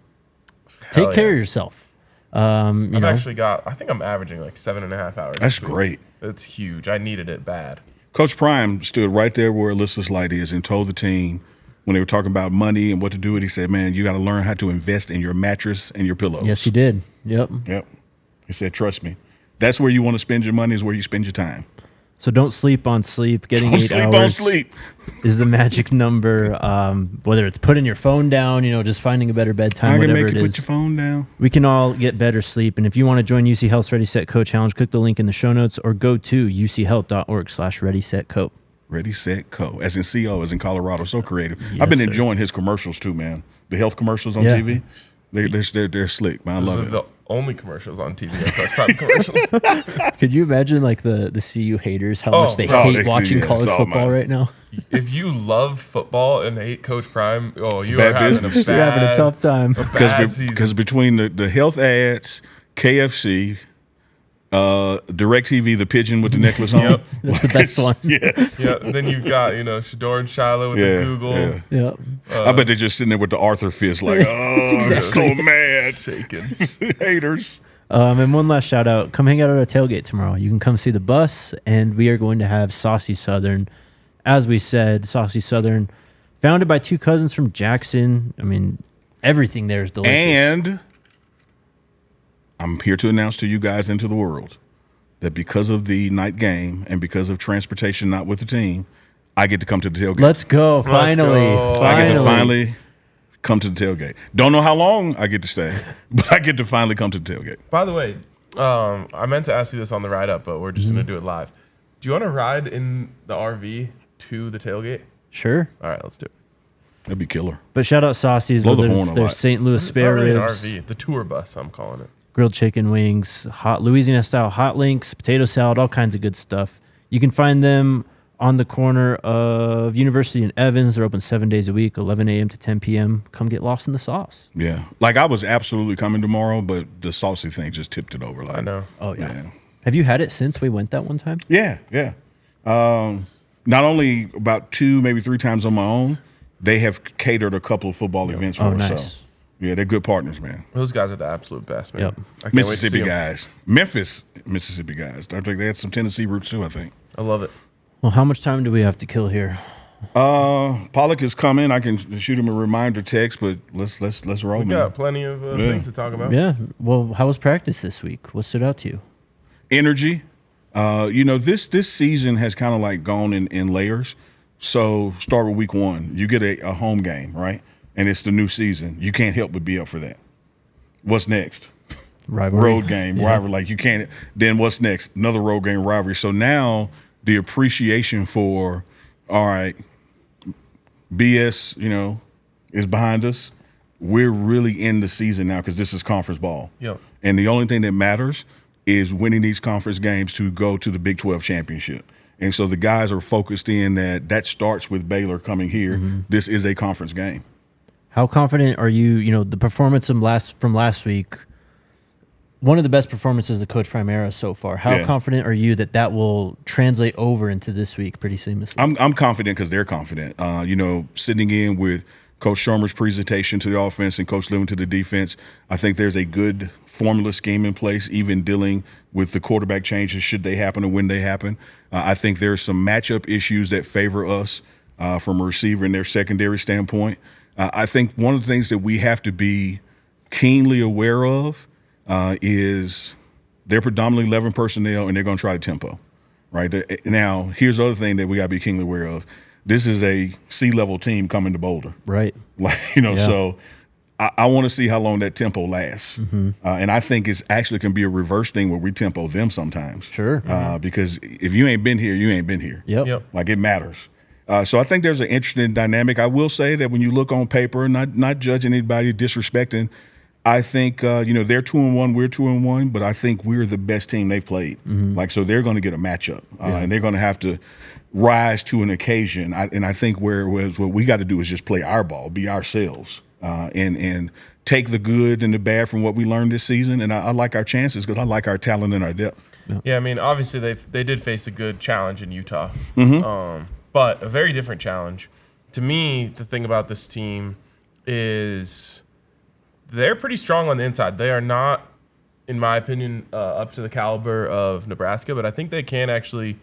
Take Hell care yeah. of yourself. I've actually got, I think I'm averaging like 7.5 hours. That's of sleep. great. It's huge. I needed it bad. Coach Prime stood right there where Alyssa's light is and told the team when they were talking about money and what to do with it, he said, man, you got to learn how to invest in your mattress and your pillows. Yes, he did. Yep. Yep. He said, trust me. That's where you want to spend your money is where you spend your time. So don't sleep on sleep. Getting Don't 8 sleep hours on sleep. is the magic number. Whether it's putting your phone down, just finding a better bedtime, I can whatever make it you is. put your phone down. We can all get better sleep. And if you want to join UC Health's Ready, Set, Go Challenge, click the link in the show notes or go to uchealth.org/Ready, Set, Go. Ready, set, co. As in CO, as in Colorado. So creative. Yes, I've been sir. enjoying his commercials too, man. The health commercials on Yeah. TV. They're slick, man. I Those are love it. the only commercials on TV. That's Prime commercials. Could you imagine like the CU haters, how much they hate watching college football right now? If you love football and hate Coach Prime, you bad are having business. a You're having a tough time. bad season. Because between the health ads, KFC, DirecTV, the pigeon with the necklace on. Yep. That's the best one. Yeah. Yeah, and then you've got, Shador and Shiloh with the Google. Yeah. Yeah. I bet they're just sitting there with the Arthur fist like, oh, I'm so mad. Shaking. Haters. And one last shout out. Come hang out at our tailgate tomorrow. You can come see the bus, and we are going to have Saucy Southern. As we said, Saucy Southern, founded by two cousins from Jackson. I mean, everything there is delicious. And I'm here to announce to you guys and to the world that because of the night game and because of transportation not with the team, I get to come to the tailgate. Let's go. Finally. go. I get to finally come to the tailgate. Don't know how long I get to stay, but I get to finally come to the tailgate. By the way, I meant to ask you this on the ride up, but we're just going to do it live. Do you want to ride in the RV to the tailgate? Sure. All right, let's do it. That'd be killer. But shout out Saucy's. Blow the whether horn it's a their lot. St. Louis It's spare already an ribs, RV, the tour bus, I'm calling it. grilled chicken wings, hot Louisiana style hot links, potato salad, all kinds of good stuff. You can find them on the corner of University and Evans. They're open 7 days a week, 11 a.m. to 10 p.m. Come get lost in the sauce. Yeah. Like I was absolutely coming tomorrow, but the saucy thing just tipped it over. Like, I know. Oh, yeah. Yeah. Have you had it since we went that one time? Yeah. Not only about 2, maybe 3 times on my own, they have catered a couple of football events for Oh, us. nice. So, yeah, they're good partners, man. Those guys are the absolute best, man. Yep. I can't wait to see Mississippi 'em. guys. Memphis, Mississippi guys. I think they had some Tennessee roots too, I think. I love it. Well, how much time do we have to kill here? Pollock is coming. I can shoot him a reminder text, but let's roll, We man. got plenty of things to talk about. Yeah. Well, how was practice this week? What stood out to you? Energy. This season has kind of like gone in layers. So start with week 1. You get a home game, right? And it's the new season. You can't help but be up for that. What's next? Rivalry. Road game, rivalry. Like you can't. Then what's next? Another road game, rivalry. So now the appreciation for, all right, BS, is behind us. We're really in the season now because this is conference ball. Yep. And the only thing that matters is winning these conference games to go to the Big 12 championship. And so the guys are focused in that starts with Baylor coming here. Mm-hmm. This is a conference game. How confident are you? The performance from last week, one of the best performances of Coach Primera so far. How confident are you that will translate over into this week pretty seamlessly? I'm confident because they're confident. Sitting in with Coach Shermer's presentation to the offense and Coach Livingston to the defense, I think there's a good formula scheme in place, even dealing with the quarterback changes should they happen or when they happen. I think there's some matchup issues that favor us from a receiver and their secondary standpoint. I think one of the things that we have to be keenly aware of is they're predominantly 11 personnel and they're going to try the tempo, right? Now, here's the other thing that we got to be keenly aware of. This is a C-level team coming to Boulder. Right. So I want to see how long that tempo lasts. Mm-hmm. And I think it's actually can be a reverse thing where we tempo them sometimes. Sure. Because if you ain't been here, you ain't been here. Yep. Like it matters. So I think there's an interesting dynamic. I will say that when you look on paper, not judging anybody, disrespecting, I think they're 2-1, we're 2-1, but I think we're the best team they've played. Mm-hmm. So they're going to get a matchup, and they're going to have to rise to an occasion. And I think what we got to do is just play our ball, be ourselves, and take the good and the bad from what we learned this season. And I like our chances because I like our talent and our depth. Yeah, I mean, obviously they did face a good challenge in Utah, Mm-hmm. but a very different challenge. To me, the thing about this team is they're pretty strong on the inside. They are not, in my opinion, up to the caliber of Nebraska, but I think they can actually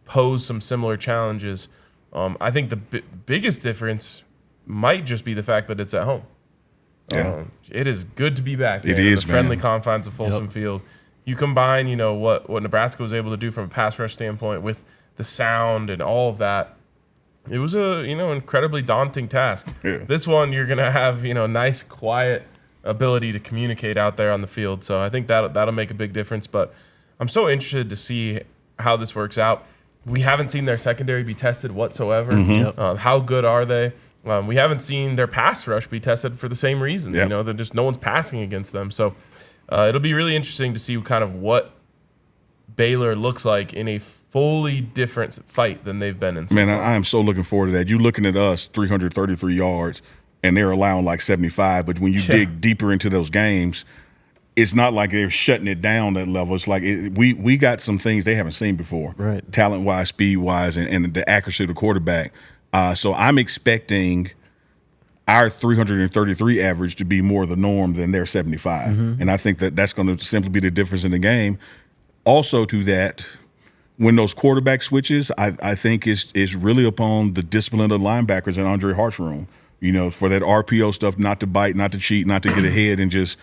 pose some similar challenges. I think the biggest difference might just be the fact that it's at home. Yeah. It is good to be back. It man, is, in the friendly man. confines of Folsom Field. You combine, what Nebraska was able to do from a pass rush standpoint with the sound and all of that. It was a incredibly daunting task. Yeah. This one you're gonna have nice quiet ability to communicate out there on the field. So I think that'll make a big difference. But I'm so interested to see how this works out. We haven't seen their secondary be tested whatsoever. Mm-hmm. How good are they? We haven't seen their pass rush be tested for the same reasons. Yep. They're just no one's passing against them. So it'll be really interesting to see kind of what Baylor looks like in a fully different fight than they've been in. So Man, far. I am so looking forward to that. You're looking at us, 333 yards, and they're allowing like 75. But when you dig deeper into those games, it's not like they're shutting it down that level. It's like we got some things they haven't seen before, right? Talent-wise, speed-wise, and the accuracy of the quarterback. So I'm expecting our 333 average to be more the norm than their 75. And I think that's going to simply be the difference in the game. Also to that, when those quarterback switches, I think is really upon the discipline of the linebackers in Andre Hart's room, for that RPO stuff, not to bite, not to cheat, not to get ahead and just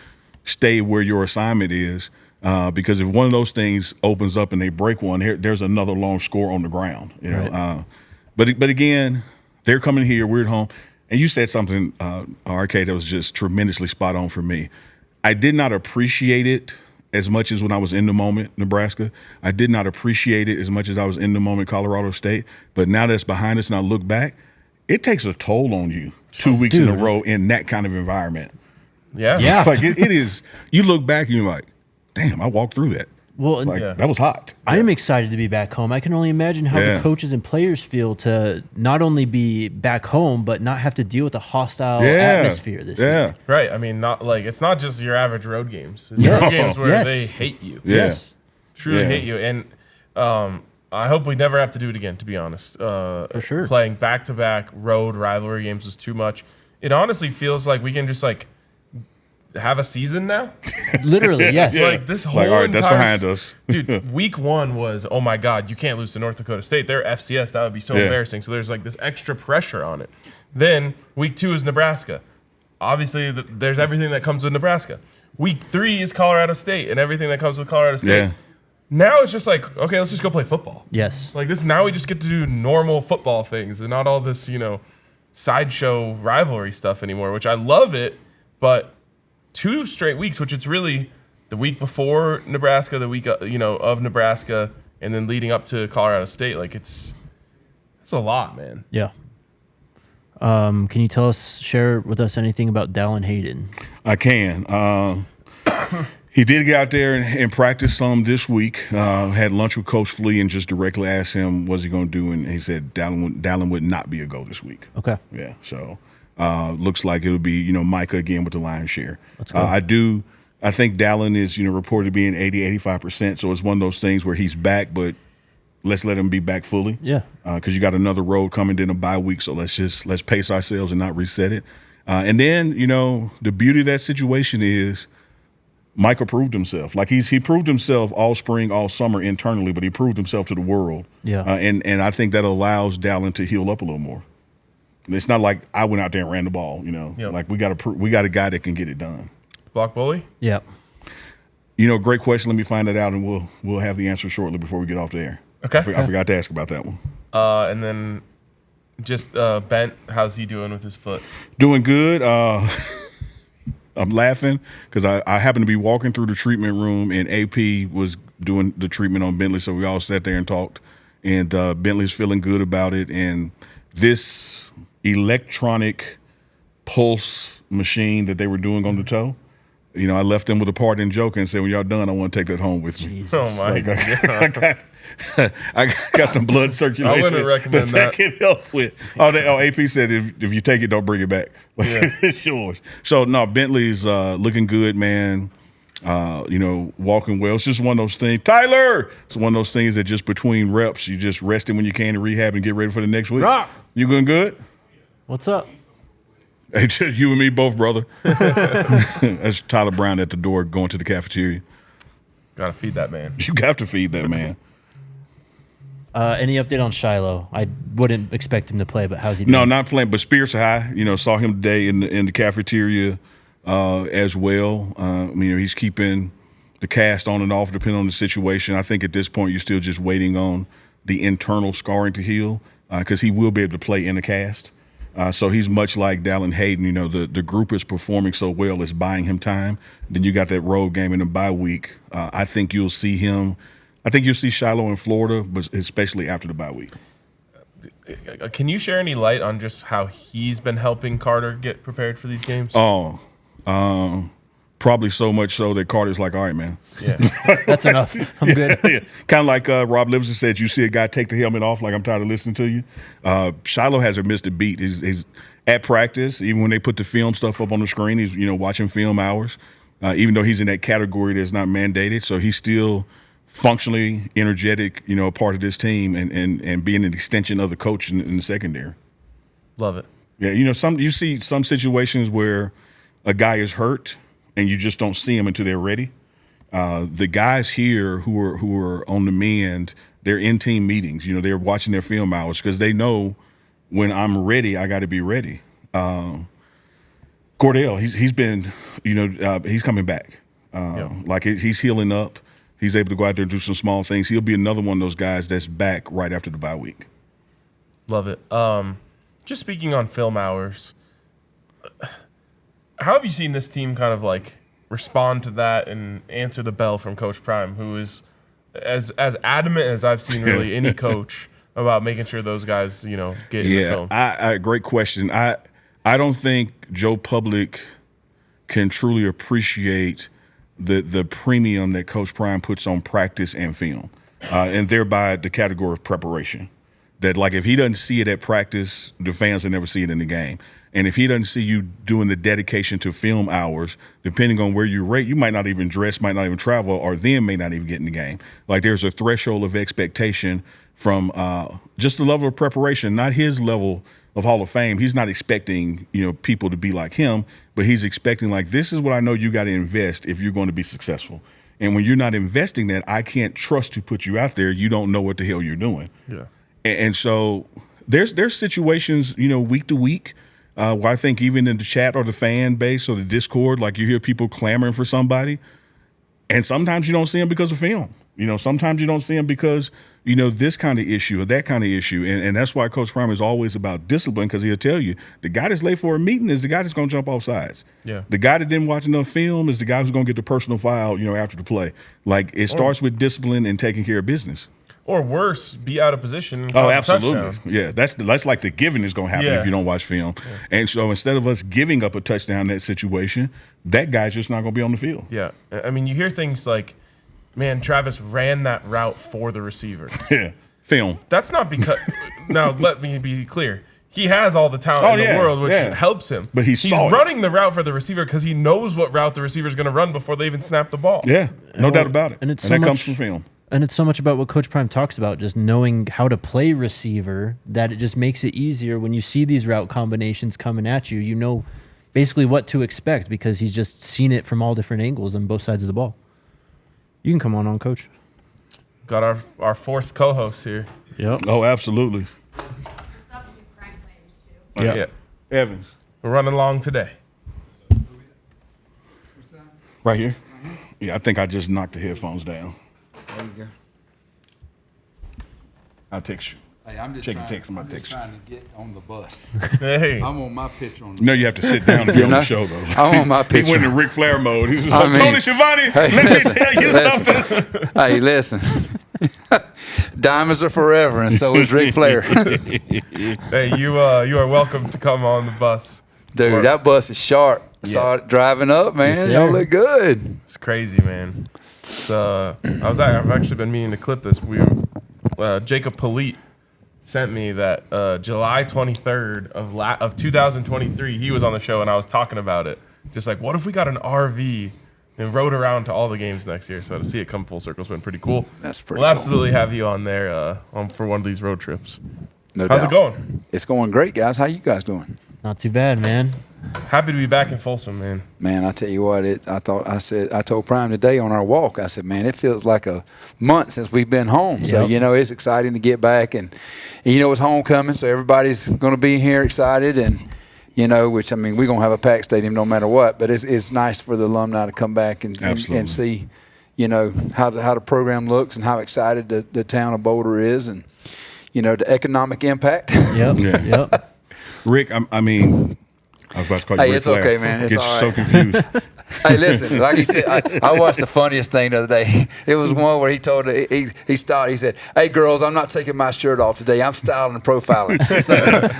stay where your assignment is. Because if one of those things opens up and they break one, there's another long score on the ground. Right. But again, they're coming here, we're at home. And you said something, RK, that was just tremendously spot on for me. I did not appreciate it as much as when I was in the moment, Nebraska. I did not appreciate it as much as I was in the moment, Colorado State. But now that's behind us and I look back, it takes a toll on you 2 weeks in a row in that kind of environment. Yeah. Like it is, you look back and you're like, damn, I walked through that. Well, that was hot. I am excited to be back home. I can only imagine how the coaches and players feel to not only be back home, but not have to deal with a hostile atmosphere this week. Right. I mean, it's not just your average road games. It's road games where they hate you. Yes. Truly hate you. And I hope we never have to do it again, to be honest. For sure. Playing back-to-back road rivalry games was too much. It honestly feels like we can just have a season now. Literally, yes. Like this whole all right, entire that's behind us. Dude, week 1 was, oh my God, you can't lose to North Dakota State. They're FCS. That would be so embarrassing. So there's this extra pressure on it. Then week 2 is Nebraska. Obviously, there's everything that comes with Nebraska. Week 3 is Colorado State and everything that comes with Colorado State. Yeah. Now it's just okay, let's just go play football. Yes. Now we just get to do normal football things and not all this, sideshow rivalry stuff anymore, which I love it, but 2 straight weeks, which it's really the week before Nebraska, the week of Nebraska, and then leading up to Colorado State. It's a lot, man. Yeah. Can you share with us anything about Dallin Hayden? I can. He did get out there and practice some this week. Had lunch with Coach Flea and just directly asked him what's he going to do, and he said Dallin would not be a go this week. Okay. Yeah. So looks like it'll be Micah again with the lion's share. Let's go. I think Dallin is reported being 80-85%. So it's one of those things where he's back, but let's let him be back fully. Yeah. Because you got another road coming, then a bye week. So let's pace ourselves and not reset it. And then the beauty of that situation is Michael proved himself. He proved himself all spring, all summer internally, but he proved himself to the world. Yeah. And I think that allows Dallin to heal up a little more. It's not like I went out there and ran the ball. Yep. We got a guy that can get it done. Block bully? Yeah. Great question. Let me find that out, and we'll have the answer shortly before we get off the air. Okay. I forgot to ask about that one. And then just Bent, how's he doing with his foot? Doing good. I'm laughing because I happened to be walking through the treatment room, and AP was doing the treatment on Bentley, so we all sat there and talked. And Bentley's feeling good about it. And this electronic pulse machine that they were doing on the toe, I left them with a parting joke and said, when y'all done, I want to take that home with me. Jesus. Oh, my God. I got some blood circulation. I wouldn't recommend that. Can help with. AP said if you take it, don't bring it back. It's yours. So no, Bentley's looking good, man. Walking well. It's just one of those things. Tyler, it's one of those things that just between reps, you just rest it when you can in rehab and get ready for the next week. Rock. You doing good? What's up? Hey, just you and me both, brother. That's Tyler Brown at the door going to the cafeteria. Gotta feed that man. You have to feed that man. Any update on Shiloh? I wouldn't expect him to play, but how's he doing? No, not playing, but spirits are high. Saw him today in the cafeteria as well. He's keeping the cast on and off depending on the situation. I think at this point you're still just waiting on the internal scarring to heal because he will be able to play in the cast. So he's much like Dallin Hayden. The group is performing so well, it's buying him time. Then you got that road game in the bye week. I think you'll see him. I think you'll see Shiloh in Florida, but especially after the bye week. Can you share any light on just how he's been helping Carter get prepared for these games? Probably so much so that Carter's like, all right, man. Yeah. That's enough. I'm good. Yeah. Kind of like Rob Livingston said, you see a guy take the helmet off like I'm tired of listening to you. Shiloh hasn't missed a beat. He's at practice, even when they put the film stuff up on the screen, he's watching film hours. even though he's in that category that's not mandated. So he's still functionally energetic, a part of this team and being an extension of the coach in the secondary. Love it. Yeah, you see some situations where a guy is hurt and you just don't see him until they're ready. The guys here who are on the mend, they're in team meetings. They're watching their film hours because they know when I'm ready, I got to be ready. Cordell, he's been, he's coming back. Like he's healing up. He's able to go out there and do some small things. He'll be another one of those guys that's back right after the bye week. Love it. Just speaking on film hours, how have you seen this team kind of like respond to that and answer the bell from Coach Prime, who is as adamant as I've seen really any coach about making sure those guys, get in the film? Great question. I don't think Joe Public can truly appreciate the premium that Coach Prime puts on practice and film, and thereby the category of preparation. That, like, if he doesn't see it at practice, the fans will never see it in the game. And if he doesn't see you doing the dedication to film hours, depending on where you rate, you might not even dress, might not even travel, or then may not even get in the game. Like, there's a threshold of expectation from just the level of preparation, not his level of Hall of Fame. He's not expecting, people to be like him, but he's expecting, like, this is what I know you got to invest if you're going to be successful. And when you're not investing that, I can't trust to put you out there. You don't know what the hell you're doing. Yeah. And so there's situations, week to week, where I think even in the chat or the fan base or the Discord, like, you hear people clamoring for somebody, and sometimes you don't see them because of film. Sometimes you don't see them because, this kind of issue or that kind of issue. And that's why Coach Prime is always about discipline, because he'll tell you the guy that's late for a meeting is the guy that's going to jump off sides. Yeah. The guy that didn't watch enough film is the guy who's going to get the personal foul, after the play. Like, it starts with discipline and taking care of business. Or worse, be out of position. And Oh, cause a absolutely. touchdown. Yeah, that's like the giving is going to happen if you don't watch film. Yeah. And so instead of us giving up a touchdown in that situation, that guy's just not going to be on the field. Yeah. I mean, you hear things like, man, Travis ran that route for the receiver. Yeah, film. That's not because – now, let me be clear. He has all the talent in the world, which helps him. But he's running the route for the receiver because he knows what route the receiver is going to run before they even snap the ball. Yeah, no doubt about it. And that comes from film. And it's so much about what Coach Prime talks about, just knowing how to play receiver, that it just makes it easier when you see these route combinations coming at you. You know basically what to expect because he's just seen it from all different angles on both sides of the ball. You can come on, Coach. Got our fourth co-host here. Yep. Oh, absolutely. Yeah. Evans. We're running along today. Right here? Yeah, I think I just knocked the headphones down. There you go. I'll text you. Hey, I'm just Check your trying, text on my I'm just text. trying to get on the bus. Hey. I'm on my picture on the No, you have to sit down to be on the show, though. I'm on my He picture. went in Ric Flair mode. He's just I like, mean, Tony Schiavone, hey, let listen, me tell you something. Hey, listen. Diamonds are forever, and so is Ric Flair. Hey, you are welcome to come on the bus. Dude, that bus is sharp. I saw it driving up, man. Yes, Y'all sir. look good. It's crazy, man. I've actually been meaning to clip this. Jacob Polite sent me that July 23rd of 2023, he was on the show and I was talking about it. Just like, what if we got an RV and rode around to all the games next year? So to see it come full circle has been pretty cool. That's pretty We'll cool. absolutely have you on there for one of these road trips. No How's doubt. it going? It's going great, guys. How you guys doing? Not too bad, man. Happy to be back in Folsom, man. Man, I tell you what, I told Prime today on our walk, I said, man, it feels like a month since we've been home. So, Yep. it's exciting to get back. And it's homecoming, so everybody's going to be here excited. And, which, I mean, we're going to have a packed stadium no matter what. But it's nice for the alumni to come back and see, how the program looks and how excited the town of Boulder is and, the economic impact. Yep. Yeah. Yep. Rick, I mean, I was about to call you Hey, Ric it's Flair. okay, man. It's Get all so right. confused. Hey, listen, like he said, I watched the funniest thing the other day. It was one where he told he stopped. He said, "Hey, girls, I'm not taking my shirt off today. I'm styling and profiling." So,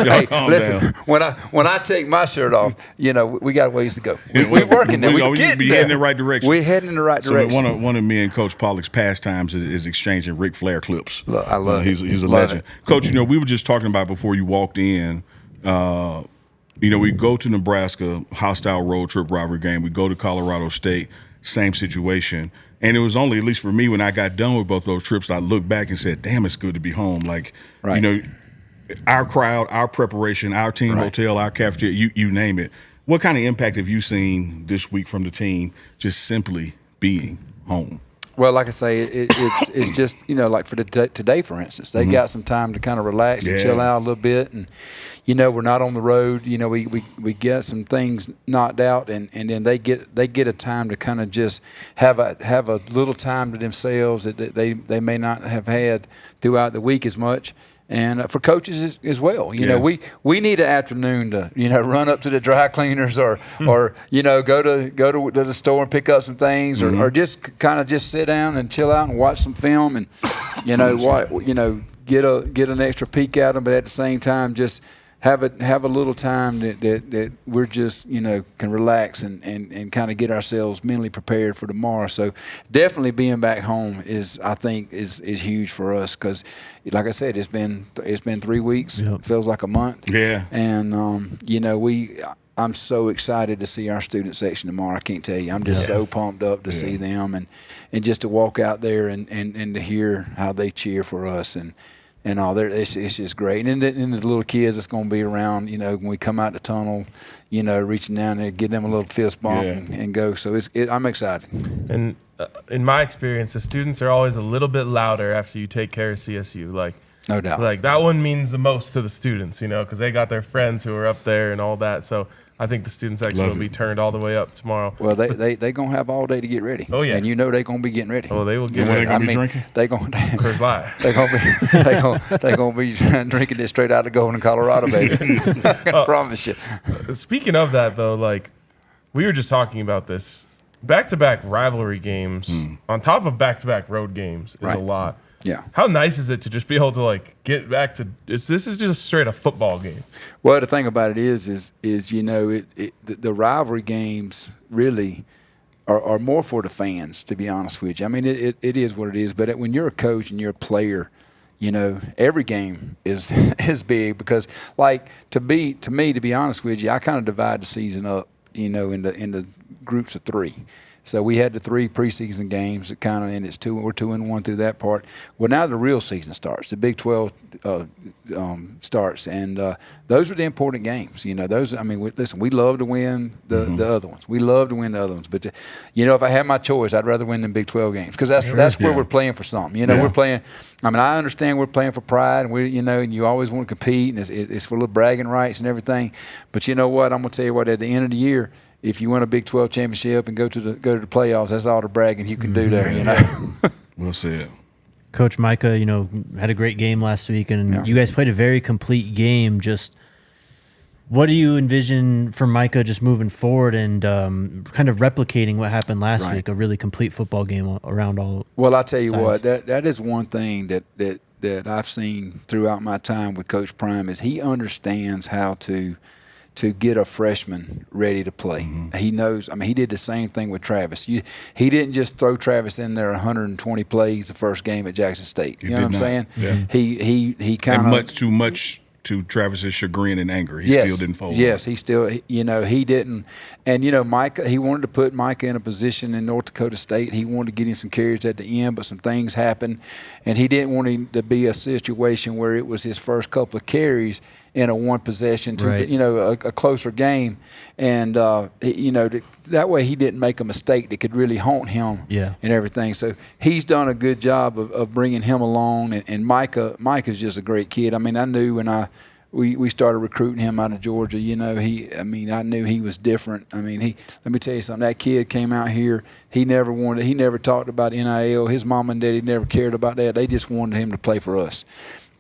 hey, calm listen, down. when I take my shirt off, we got ways to go. We're working there. We're getting be there. heading in the right direction. We're heading in the right So direction. one of me and Coach Pollock's pastimes is exchanging Ric Flair clips. Look, I love it. He's a Love legend. it. Coach, we were just talking about before you walked in we go to Nebraska, hostile road trip rivalry game. We go to Colorado State, same situation. And it was only, at least for me, when I got done with both those trips, I looked back and said, damn, it's good to be home. Like, our crowd, our preparation, our team hotel, our cafeteria, you name it. What kind of impact have you seen this week from the team just simply being home? Well, like I say, it's just, like for today, for instance, they got some time to kind of relax and chill out a little bit. And, we're not on the road. We get some things knocked out, and then they get a time to kind of just have a little time to themselves that they may not have had throughout the week as much. And for coaches as well, we need an afternoon to run up to the dry cleaners or go to the store and pick up some things or just kind of just sit down and chill out and watch some film and get an extra peek at them, but at the same time just have a little time that we're just can relax and kind of get ourselves mentally prepared for tomorrow. So definitely being back home is huge for us because, like I said, it's been 3 weeks. Yep. Feels like a month. Yeah. And I'm so excited to see our student section tomorrow. I can't tell you. I'm just so pumped up to see them and just to walk out there and to hear how they cheer for us and all there, it's just great. And then the little kids that's going to be around, when we come out the tunnel, reaching down there, give them a little fist bump and go. So I'm excited. And in my experience, the students are always a little bit louder after you take care of CSU. Like, no doubt. Like that one means the most to the students, because they got their friends who are up there and all that. So I think the student section will be turned all the way up tomorrow. Well, they going to have all day to get ready. Oh, yeah. And they're going to be getting ready. Oh, they will get ready. They're going to be drinking? They're going to be drinking this straight out of Golden, Colorado, baby. I promise you. Speaking of that, though, like we were just talking about this, back-to-back rivalry games on top of back-to-back road games is a lot. Yeah. How nice is it to just be able to get back to this is just straight a football game. Well, the thing about it is the rivalry games really are more for the fans, to be honest with you. I mean, it is what it is. But when you're a coach and you're a player, every game is big because, to be honest with you, I kind of divide the season up, into groups of 3. So we had the 3 preseason games that kind of, and we're 2-1 through that part. Well, now the real season starts. The Big 12 starts, and those are the important games. Listen, we love to win the other ones. We love to win the other ones. But if I had my choice, I'd rather win than Big 12 games because that's where we're playing for something. We're playing. I understand we're playing for pride, and and you always want to compete, and it's for little bragging rights and everything. But you know what? I'm gonna tell you what. At the end of the year, if you win a Big 12 championship and go to the playoffs, that's all the bragging you can do there. Well said. Coach Micah, had a great game last week, and you guys played a very complete game. Just what do you envision for Micah just moving forward and kind of replicating what happened last week, a really complete football game around all? Well, I'll tell you what, that is one thing that I've seen throughout my time with Coach Prime is he understands how to get a freshman ready to play. He knows. He did the same thing with Travis. He didn't just throw Travis in there 120 plays the first game at Jackson State. You know what I'm saying? Yeah. He kind of much too much to Travis's chagrin and anger. He still didn't fold. Yes, he still. He didn't. And Micah. He wanted to put Micah in a position in North Dakota State. He wanted to get him some carries at the end, but some things happened, and he didn't want him to be a situation where it was his first couple of carries in a one possession to a closer game, and that way he didn't make a mistake that could really haunt him and everything. So he's done a good job of bringing him along, and Micah's just a great kid. I knew when we started recruiting him out of Georgia, I knew he was different. Let me tell you something. That kid came out here. He never talked about NIL. His mom and daddy never cared about that. They just wanted him to play for us.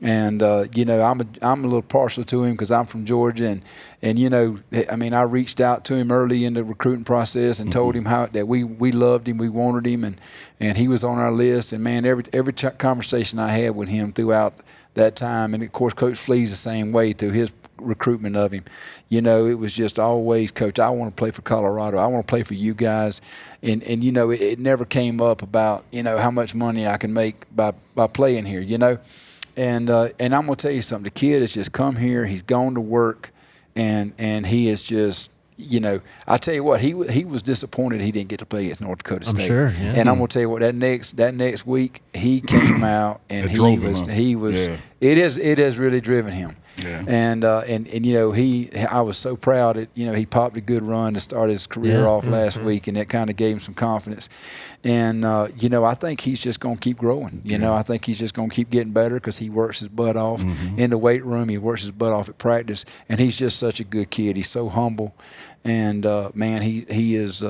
And I'm a little partial to him because I'm from Georgia, and I reached out to him early in the recruiting process and told him that we loved him, we wanted him, and he was on our list. And man, every conversation I had with him throughout that time, and of course Coach Flea's the same way through his recruitment of him. It was just always, Coach, I want to play for Colorado. I want to play for you guys. And it never came up about how much money I can make by playing here. And I'm going to tell you something. The kid has just come here. He's gone to work, and he is just. You know, I tell you what, he was disappointed he didn't get to play against North Dakota State. I'm sure, yeah. And I'm gonna tell you what, that next week he came out and he was Yeah. it has really driven him. Yeah. And you know, I was so proud that, you know, he popped a good run to start his career off last week, and that kind of gave him some confidence. And you know, I think he's just going to keep growing. You know, I think he's just going to keep getting better because he works his butt off in the weight room. He works his butt off at practice, and he's just such a good kid. He's so humble, and man, he is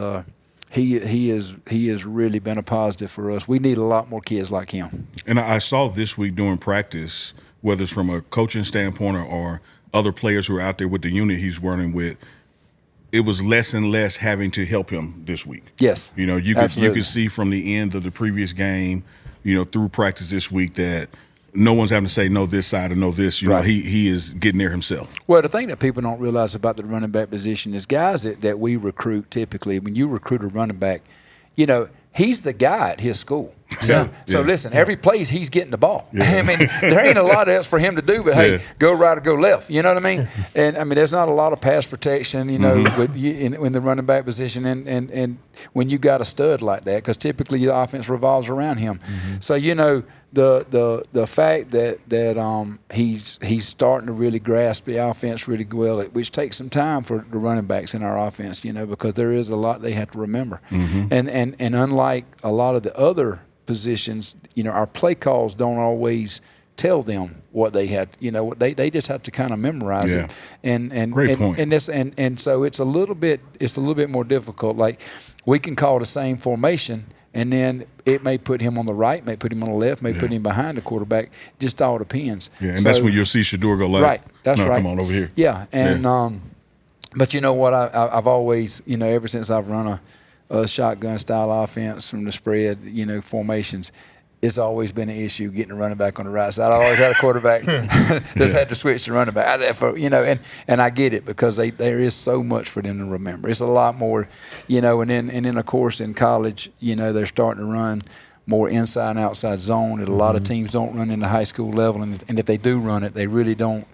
really been a positive for us. We need a lot more kids like him. And I saw this week during practice, whether it's from a coaching standpoint or other players who are out there with the unit he's working with, it was less and less having to help him this week. Yes. You know, you could see from the end of the previous game, you know, through practice this week that no one's having to say no this side or no this. You know, he is getting there himself. Well, the thing that people don't realize about the running back position is guys that we recruit typically, when you recruit a running back, you know, he's the guy at his school. So listen, every place he's getting the ball. I mean, there ain't a lot else for him to do, but hey, go right or go left. You know what I mean? And I mean, there's not a lot of pass protection, you know, with you in the running back position, and when you got a stud like that, because typically your offense revolves around him. So you know, the fact that he's starting to really grasp the offense really well, which takes some time for the running backs in our offense, you know, because there is a lot they have to remember. And unlike a lot of the other positions, you know, our play calls don't always tell them what they had, you know, they just have to kind of memorize it. And Great point. And so it's a little bit more difficult. Like, we can call the same formation, and then it may put him on the right, may put him on the left, may put him behind the quarterback. Just all depends. Yeah, and that's when you'll see Shador go left. Right, that's right. Come on over here. Yeah, and but you know what? I've always, you know, ever since I've run a shotgun style offense from the spread, you know, formations, it's always been an issue getting a running back on the right side. I always had a quarterback just had to switch to running back. You know, and I get it, because there is so much for them to remember. It's a lot more, you know, and then of course in college, you know, they're starting to run more inside and outside zone that a lot of teams don't run in the high school level, and if they do run it, they really don't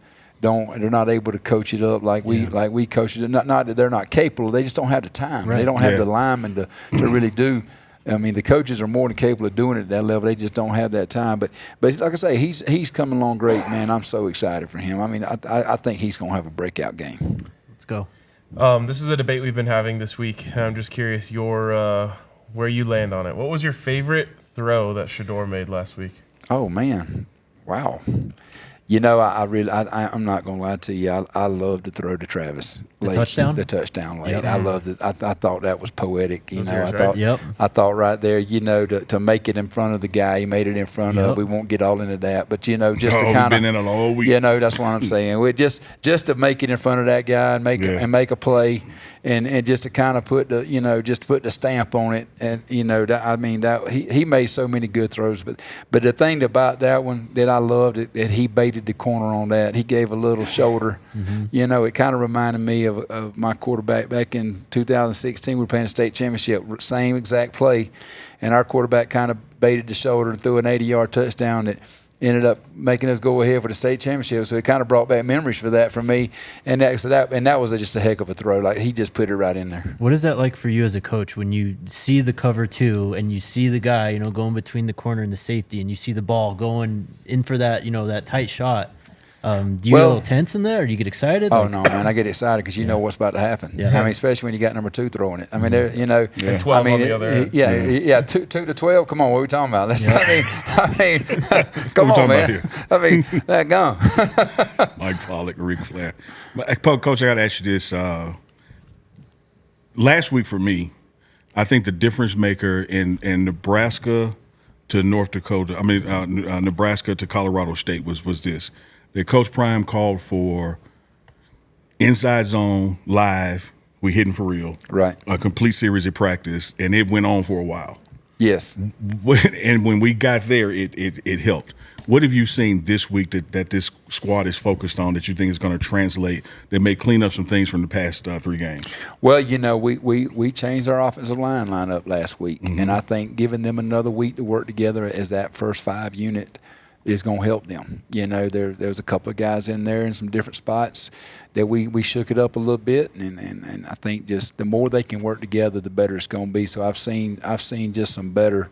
they're not able to coach it up like we coach it. Not that they're not capable, they just don't have the time. Right. They don't have the linemen to really do. I mean, the coaches are more than capable of doing it at that level. They just don't have that time. But like I say, he's coming along great, man. I'm so excited for him. I mean, I think he's going to have a breakout game. Let's go. This is a debate we've been having this week, and I'm just curious where you land on it. What was your favorite throw that Shador made last week? Oh man, wow. You know, I'm not going to lie to you. I love to throw to Travis late. The touchdown late. Yep. I loved it. I thought that was poetic. You know, I thought right there, you know, to make it in front of the guy, he made it in front of. We won't get all into that, but you know, just to kind of been in it all week. You know, that's what I'm saying. We just to make it in front of that guy and make a play, and just to kind of put the stamp on it, and you know, he made so many good throws, but the thing about that one that I loved that he baited the corner on that. He gave a little shoulder. You know, it kind of reminded me of my quarterback back in 2016. We were playing a state championship, same exact play, and our quarterback kind of baited the shoulder and threw an 80-yard touchdown that ended up making us go ahead for the state championship. So it kind of brought back memories for that for me, and that was just a heck of a throw. Like, he just put it right in there. What is that like for you as a coach when you see the cover two and you see the guy, you know, going between the corner and the safety, and you see the ball going in for that, you know, that tight shot? Do you get a little tense in there, or do you get excited? Oh, no, man, I get excited because you know what's about to happen. I mean, especially when you got number 2 throwing it. I mean, you know, 12 I mean, on the other end. 2 to 12. Come on, what are we talking about? I mean, come on, man. I mean, that gone. Mike Pollock, Ric Flair. Coach, I got to ask you this. Last week for me, I think the difference maker in Nebraska to North Dakota, Nebraska to Colorado State was this. That Coach Prime called for inside zone, live, we hitting for real. Right. A complete series of practice, and it went on for a while. Yes. And when we got there, it helped. What have you seen this week that this squad is focused on that you think is going to translate, that may clean up some things from the past 3 games? Well, you know, we changed our offensive line lineup last week, and I think giving them another week to work together as that first 5 unit is going to help them. You know, there's a couple of guys in there in some different spots that we shook it up a little bit, and I think just the more they can work together, the better it's going to be. So I've seen just some better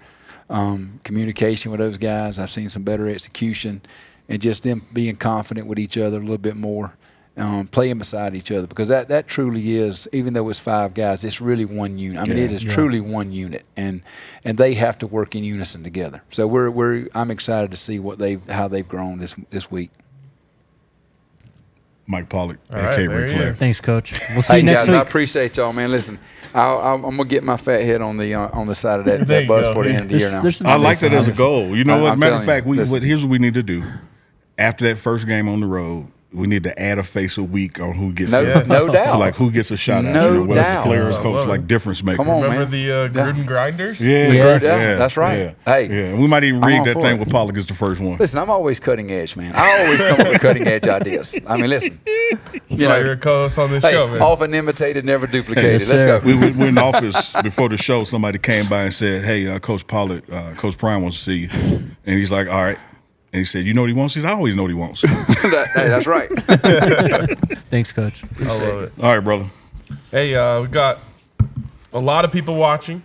communication with those guys. I've seen some better execution, and just them being confident with each other a little bit more. Playing beside each other, because that truly is, even though it's 5 guys, it's really one unit. I mean, it is truly one unit, and they have to work in unison together. So I'm excited to see how they've grown this week. Mike Pollock, All right, a.k.a. there Ric he Flair. is. Thanks, Coach. We'll see you next guys, week. I appreciate y'all, man. Listen, I'm gonna get my fat head on the side of There that you bus go. for the end of the year now. There's some I like that as a obvious- goal. You know what? I'm Matter of telling you, fact, here's what we need to do. After that first game on the road, we need to add a face a week on who gets No doubt. like who gets a shot out. No You know, whether it's doubt. players, I coach, love like it. difference maker. Come on, Remember man. the Gruden grinders? Yeah, Yes. Yeah, that's right. Yeah. Hey, yeah. We might even I'm rig all that for thing it. with Pollock as the first one. Listen, I'm always cutting edge, man. I always come up with cutting edge ideas. I mean, listen, That's why you're a co-host on this hey, show, man. often imitated, never duplicated. Yes, Let's sir. go. We were in the office before the show. Somebody came by and said, "Hey, Coach Pollock, Coach Prime wants to see you," and he's like, "All right." And he said, "You know what he wants?" He said, "I always know what he wants." Hey, that's right. Thanks, Coach. I love it. All right, brother. Hey, we got a lot of people watching.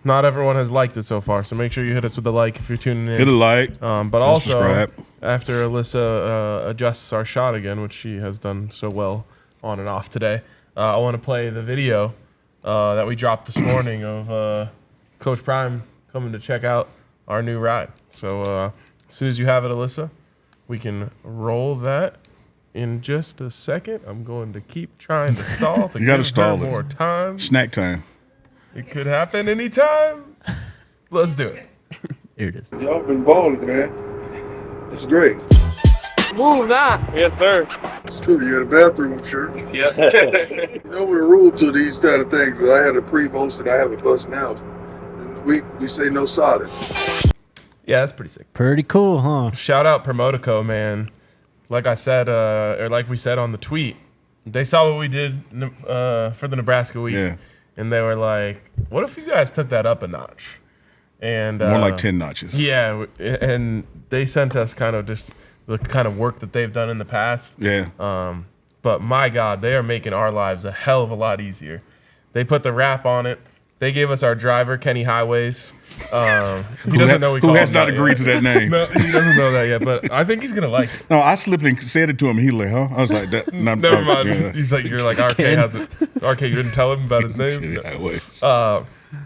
Not everyone has liked it so far, so make sure you hit us with a like if you're tuning in. Hit a like. But also, subscribe. after Alyssa adjusts our shot again, which she has done so well on and off today, I want to play the video that we dropped this morning of Coach Prime coming to check out our new ride. So as soon as you have it, Alyssa, we can roll that in just a second. I'm going to keep trying to stall to You gotta give stall her it. more time. Snack time. It could happen anytime. Let's do it. Here it is. Y'all been balling, man. It's great. Move that. Yes, sir. It's cool. You got a bathroom, I'm sure. Yeah. You know what the rule to these kind of things is I had a pre-post and I have a bus now. And we say no solid. Yeah, that's pretty sick. Pretty cool, huh? Shout out Promotico, man. Like I said, or like we said on the tweet, they saw what we did for the Nebraska week, Yeah. and they were like, "What if you guys took that up a notch?" And More like 10 notches. Yeah, and they sent us kind of just the kind of work that they've done in the past. Yeah. But my God, they are making our lives a hell of a lot easier. They put the wrap on it. They gave us our driver, Kenny Highways. He doesn't know we who call has him not that agreed yet. to that name. No, he doesn't know that yet, but I think he's gonna like it. No, I slipped and said it to him. He like, huh? I was like, that. Never mind. Yeah. He's like, you're like, RK hasn't. RK, you didn't tell him about his name. Yeah, ways.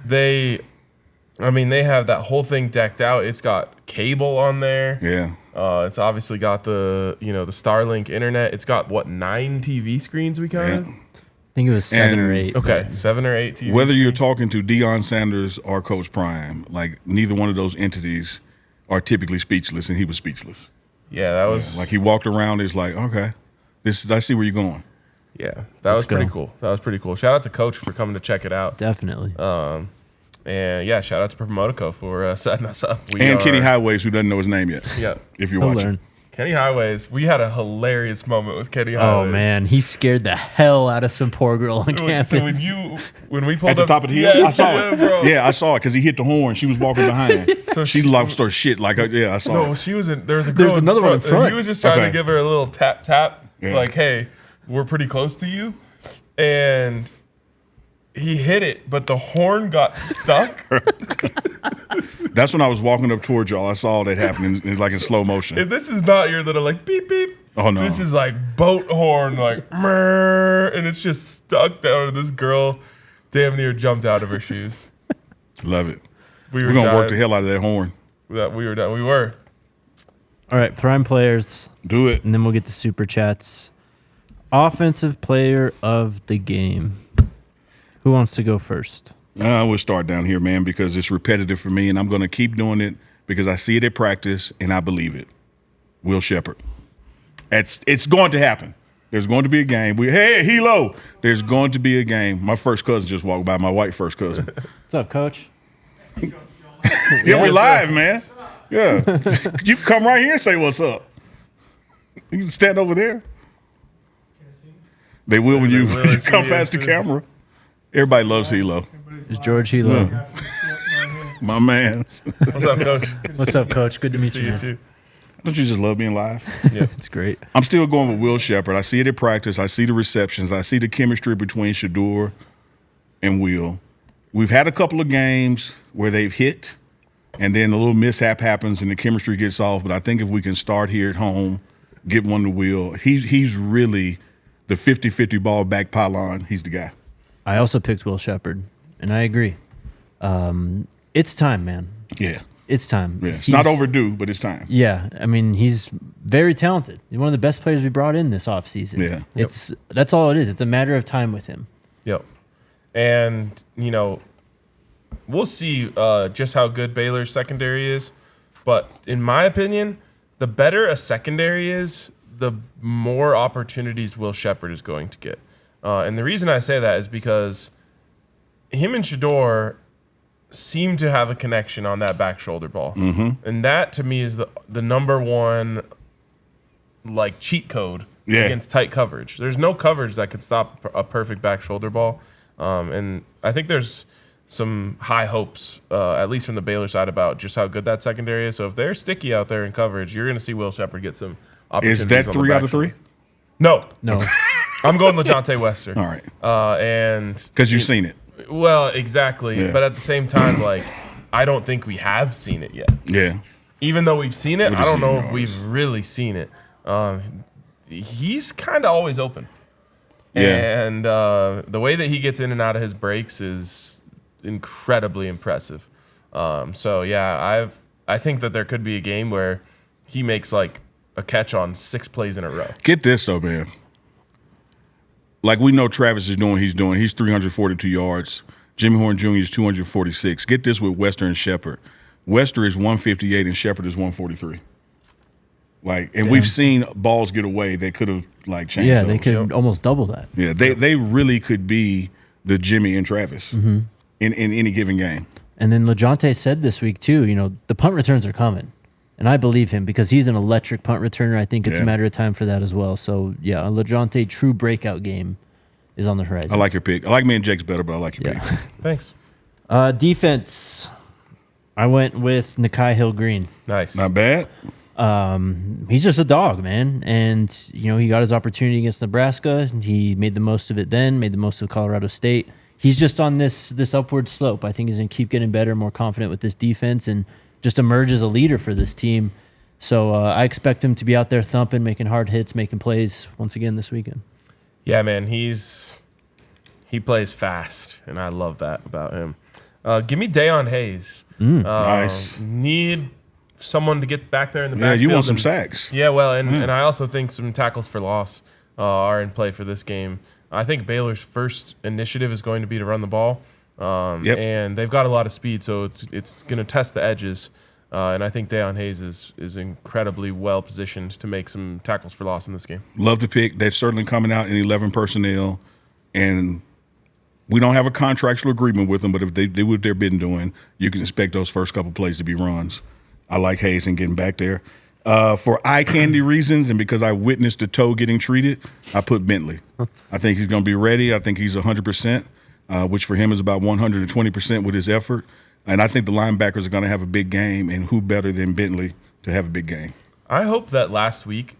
They have that whole thing decked out. It's got cable on there. Yeah. It's obviously got the the Starlink internet. It's got 9 TV screens we counted. Yeah. I think it was 7 or And- 8. Okay, 7 or 8 TV. Whether you're talking to Deion Sanders or Coach Prime, like neither one of those entities are typically speechless, and he was speechless. Yeah, that was Like he walked around, is like, okay, I see where you're going. Yeah, that was pretty go. cool. That was pretty cool. Shout out to Coach for coming to check it out. Definitely. And yeah, shout out to Promotico for setting us up. And Kenny Highways, who doesn't know his name yet. Yeah. If you're He'll watching. learn. Kenny Highways. We had a hilarious moment with Kenny Highways. Oh, man. He scared the hell out of some poor girl on campus. So when we pulled At the up, top of the hill, I Yes, saw yeah, it. bro. Yeah, I saw it because he hit the horn. She was walking behind. So she she- lost her shit. Like, yeah, I saw No, it. she was in. There was a girl. There's another one in and front. He was just trying Okay. to give her a little tap, Yeah. like, "Hey, we're pretty close to you," and he hit it, but the horn got stuck. That's when I was walking up towards y'all. I saw that happening. It's like in slow motion. And this is not your little like beep beep. Oh, no. This is like boat horn, like mrrr, and it's just stuck down. And this girl damn near jumped out of her shoes. Love it. We We're going to work the hell out of that horn. We were done. We were. All right, Prime players, Do it. and then we'll get to Super Chats. Offensive player of the game. Who wants to go first? We'll start down here, man, because it's repetitive for me, and I'm going to keep doing it because I see it at practice, and I believe it. Will Shepherd. It's going to happen. There's going to be a game. Hey, Hilo. There's going to be a game. My first cousin just walked by, my white first cousin. What's up, Coach? Yeah, we're live, man. Yeah. You can come right here and say what's up. You can stand over there. They will when you They will come see past you. the camera. Everybody loves Hilo. It's George Hilo. My man. What's up, Coach? What's up, Coach? Good to meet See you. you man. too. Don't you just love being live? Yeah, It's great. I'm still going with Will Shepherd. I see it at practice. I see the receptions. I see the chemistry between Shedeur and Will. We've had a couple of games where they've hit, and then a little mishap happens and the chemistry gets off. But I think if we can start here at home, get one to Will, he's really the 50-50 ball back pylon. He's the guy. I also picked Will Shepherd, and I agree. It's time, man. Yeah. It's time. Yeah. It's not overdue, but it's time. Yeah, I mean, he's very talented. He's one of the best players we brought in this offseason. Yeah. That's all it is. It's a matter of time with him. Yep. And, we'll see just how good Baylor's secondary is. But in my opinion, the better a secondary is, the more opportunities Will Shepherd is going to get. And the reason I say that is because him and Shedeur seem to have a connection on that back shoulder ball. Mm-hmm. And that, to me, is the number one, cheat code against tight coverage. There's no coverage that could stop a perfect back shoulder ball. And I think there's some high hopes, at least from the Baylor side, about just how good that secondary is. So if they're sticky out there in coverage, you're going to see Will Shepherd get some opportunities. Is that 3 out of 3? No. No. I'm going LaJohntay Wester. All right. And because you've seen it. Well, exactly. Yeah. But at the same time, I don't think we have seen it yet. Yeah. Even though we've seen it, I don't know if yours. we've really seen it. He's kind of always open. Yeah. And the way that he gets in and out of his breaks is incredibly impressive. I think that there could be a game where he makes a catch on 6 plays in a row. Get this though, man. We know Travis is doing. He's 342 yards. Jimmy Horn Jr. is 246. Get this with Wester and Shepherd. Wester is 158 and Shepherd is 143. We've seen balls get away that could have changed. Yeah, those. they could almost double that. Yeah, they really could be the Jimmy and Travis in any given game. And then LaJohntay said this week too, the punt returns are coming. And I believe him because he's an electric punt returner. I think it's a matter of time for that as well. So, yeah, a LaJohntay true breakout game is on the horizon. I like your pick. I like me and Jake's better, but I like your pick. Thanks. Defense, I went with Nakai Hill-Green. Nice. Not bad. He's just a dog, man. And, he got his opportunity against Nebraska. He made the most of it then, made the most of Colorado State. He's just on this upward slope. I think he's going to keep getting better, more confident with this defense, and just emerge as a leader for this team. So I expect him to be out there thumping, making hard hits, making plays once again this weekend. Yeah, man, he plays fast, and I love that about him. Give me Dayon Hayes. Nice. Need someone to get back there in the Yeah, backfield. you want some sacks. Yeah, well, and I also think some tackles for loss are in play for this game. I think Baylor's first initiative is going to be to run the ball. And they've got a lot of speed, so it's going to test the edges. And I think Dayon Hayes is incredibly well positioned to make some tackles for loss in this game. Love the pick. They're certainly coming out in 11 personnel, and we don't have a contractual agreement with them, but if they do what they've been doing, you can expect those first couple plays to be runs. I like Hayes and getting back there. For eye candy reasons and because I witnessed the toe getting treated, I put Bentley. I think he's going to be ready. I think he's 100%. Which for him is about 120% with his effort. And I think the linebackers are going to have a big game, and who better than Bentley to have a big game? I hope that last week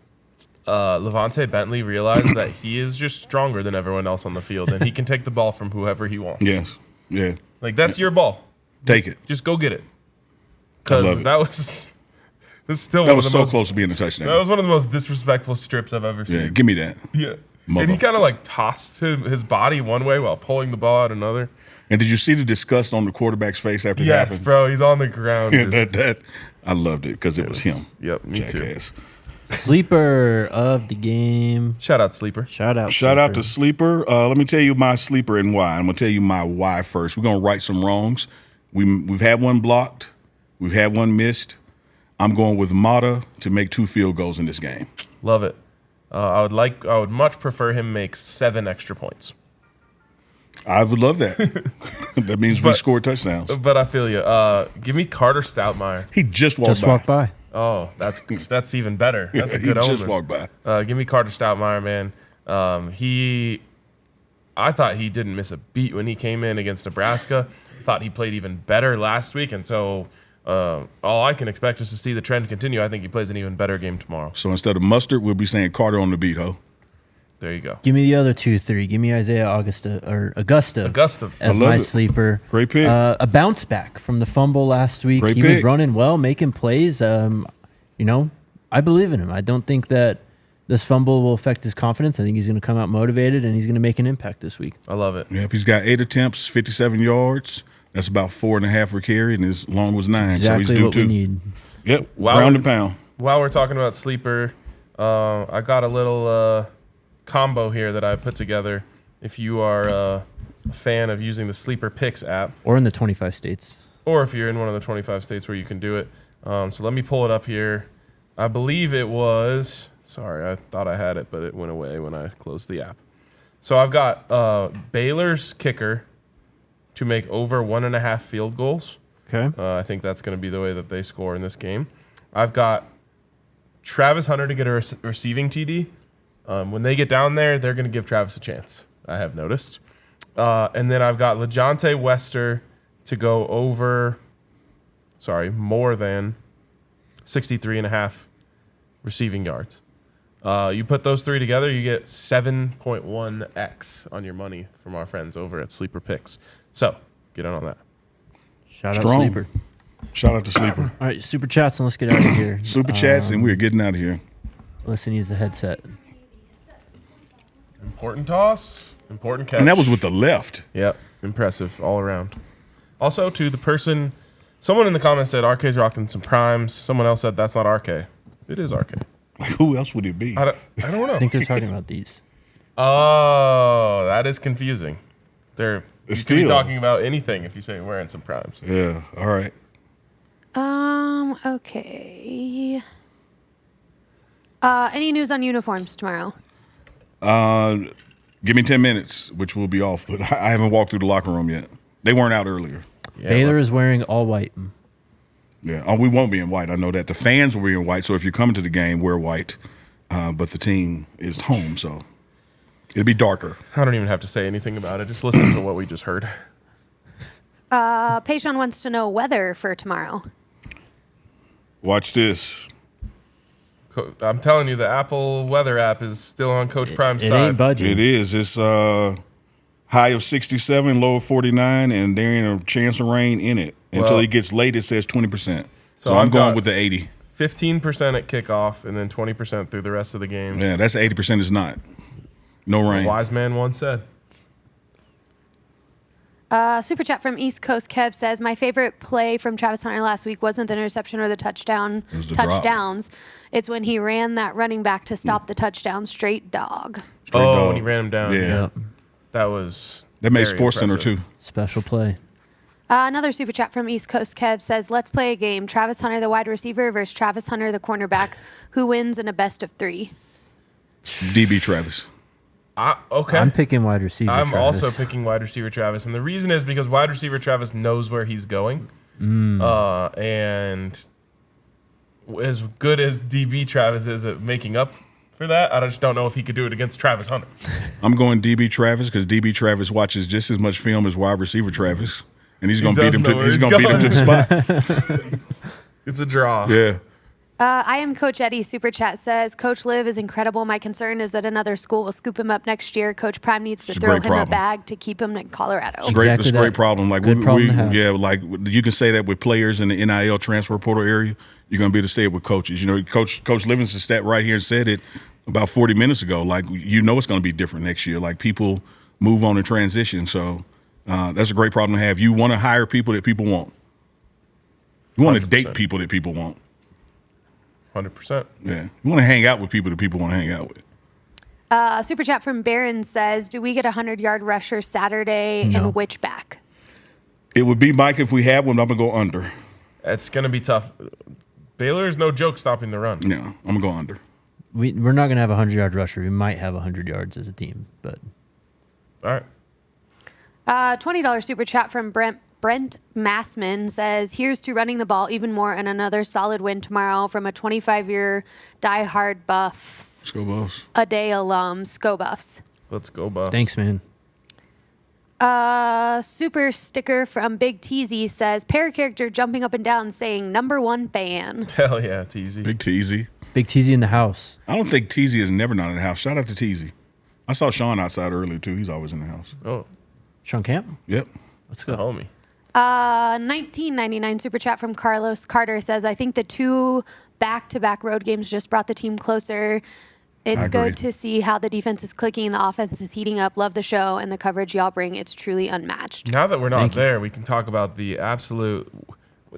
Levante Bentley realized that he is just stronger than everyone else on the field, and he can take the ball from whoever he wants. Yes. Yeah. That's your ball. Take it. Just go get it. I love Because it. that was so close to being a touchdown. That was one of the most disrespectful strips I've ever seen. Yeah, give me that. Yeah. And he kind of tossed his body one way while pulling the ball out another. And did you see the disgust on the quarterback's face after it happened? Yes, bro. He's on the ground. I loved it because it was him. Yep, me Jackass. too. Sleeper of the game. Shout out, Sleeper. Shout out to Sleeper. Let me tell you my sleeper and why. I'm going to tell you my why first. We're going to right some wrongs. We've had one blocked. We've had one missed. I'm going with Mata to make 2 field goals in this game. Love it. I would much prefer him make 7 extra points. I would love that. That means we score touchdowns. But I feel you. Give me Carter Stoutmeyer. He just walked by. Oh, that's even better. That's a good omen. He just walked by. Give me Carter Stoutmeyer, man. I thought he didn't miss a beat when he came in against Nebraska. Thought he played even better last week, and so all I can expect is to see the trend continue. I think he plays an even better game tomorrow. So instead of Mustard, we'll be saying Carter on the beat, ho. There you go. Give me the other 2-3. Give me Isaiah Augusta as my sleeper. Great pick. A bounce back from the fumble last week. Great he pick. was running well, making plays. I believe in him. I don't think that this fumble will affect his confidence. I think he's going to come out motivated, and he's going to make an impact this week. I love it. Yep, he's got 8 attempts, 57 yards. That's about 4.5 per carry, and his long was 9. Exactly so he's due what too. we need. Yep, round and pound. While we're talking about sleeper, I got a little combo here that I put together. If you are a fan of using the Sleeper Picks app, Or in the 25 states. or if you're in one of the 25 states where you can do it. So let me pull it up here. I believe it was, sorry, I thought I had it, but it went away when I closed the app. So I've got Baylor's kicker to make over 1.5 field goals. Okay. I think that's going to be the way that they score in this game. I've got Travis Hunter to get a receiving TD. When they get down there, they're going to give Travis a chance, I have noticed. And then I've got LeJontay Wester to go more than 63.5 receiving yards. You put those three together, you get 7.1x on your money from our friends over at Sleeper Picks. So get on that. Shout Strong. out Sleeper. Shout out to Sleeper. All right, super chats, and let's get out of here. Super chats, and we're getting out of here. Listen, use the headset. Important toss, important catch. And that was with the left. Yep, impressive all around. Also, to the person, someone in the comments said RK's rocking some primes. Someone else said that's not RK. It is RK. Like, who else would it be? I don't know. I think they're talking about these. Oh, that is confusing. You could be Still. talking about anything if you say wearing some primes. Yeah, all right. Okay. Any news on uniforms tomorrow? Give me 10 minutes, which will be off, but I haven't walked through the locker room yet. They weren't out earlier. Yeah, Baylor is wearing all white. Yeah. Oh, we won't be in white. I know that. The fans will be in white, so if you're coming to the game, wear white. But the team is home, so it'll be darker. I don't even have to say anything about it. Just listen to what we just heard. Payshawn wants to know weather for tomorrow. Watch this. I'm telling you, the Apple weather app is still on Coach Prime's It side. ain't budging. It is. It's high of 67, low of 49, and there ain't a chance of rain in it. Until Well, it gets late, it says 20%. So I've I'm going got with the 80. 15% at kickoff and then 20% through the rest of the game. Yeah, that's 80% is not. No A rain. wise man once said. Super chat from East Coast Kev says, my favorite play from Travis Hunter last week wasn't the interception or the touchdown. It was the drop. Touchdowns. It's when he ran that running back to stop the touchdown. Straight dog. Straight dog. When he ran him down. Yeah. Yep. That was That made very Sports Center, impressive. too. Special play. Another super chat from East Coast Kev says, let's play a game. Travis Hunter, the wide receiver, versus Travis Hunter, the cornerback. Who wins in a best of 3? DB Travis. Okay. I'm picking wide receiver. I'm Travis. also picking wide receiver Travis. And the reason is because wide receiver Travis knows where he's going. And as good as DB Travis is at making up for that, I just don't know if he could do it against Travis Hunter. I'm going DB Travis because DB Travis watches just as much film as wide receiver Travis. And he's going to beat him to he's beat him to the spot. It's a draw. Yeah. I am Coach Eddie. Super chat says, Coach Liv is incredible. My concern is that another school will scoop him up next year. Coach Prime needs to It's a throw great him a problem. bag to keep him in Colorado. It's great. It's a Exactly great that. problem. Like Good problem to have. yeah, like you can say that with players in the NIL transfer portal area. You're going to be able to say it with coaches. You know, Coach Livingston sat right here and said it about 40 minutes ago. Like, you know, it's going to be different next year. Like, people move on and transition. So that's a great problem to have. You want to hire people that people want. You want to 100%. date people that people want. 100%. Yeah. You want to hang out with people that people want to hang out with. Super chat from Barron says, do we get a 100-yard rusher Saturday No. and which back? It would be Mike if we had one. I'm going to go under. It's going to be tough. Baylor is no joke stopping the run. Yeah, I'm going to go under. We're not going to have a 100-yard rusher. We might have 100 yards as a team, but All right. $20 super chat from Brent Massman says, here's to running the ball even more and another solid win tomorrow from a 25-year diehard Buffs Let's go, Buffs. a day alum, Sco Buffs. Let's go, Buff. thanks, man. Super sticker from Big Teasy says, pair character jumping up and down saying #1 fan. Hell yeah, Teasy. Big Teasy. Big Teasy in the house. I don't think Teasy is never not in the house. Shout out to Teasy. I saw Sean outside earlier, too. He's always in the house. Oh, Sean Camp? Yep. Let's go. homie. 1999 super chat from Carlos Carter says, I think the 2 back-to-back road games just brought the team closer. It's agree. good to see how the defense is clicking, the offense is heating up. Love the show and the coverage y'all bring. It's truly unmatched. Now that we're not there, we can talk about the absolute.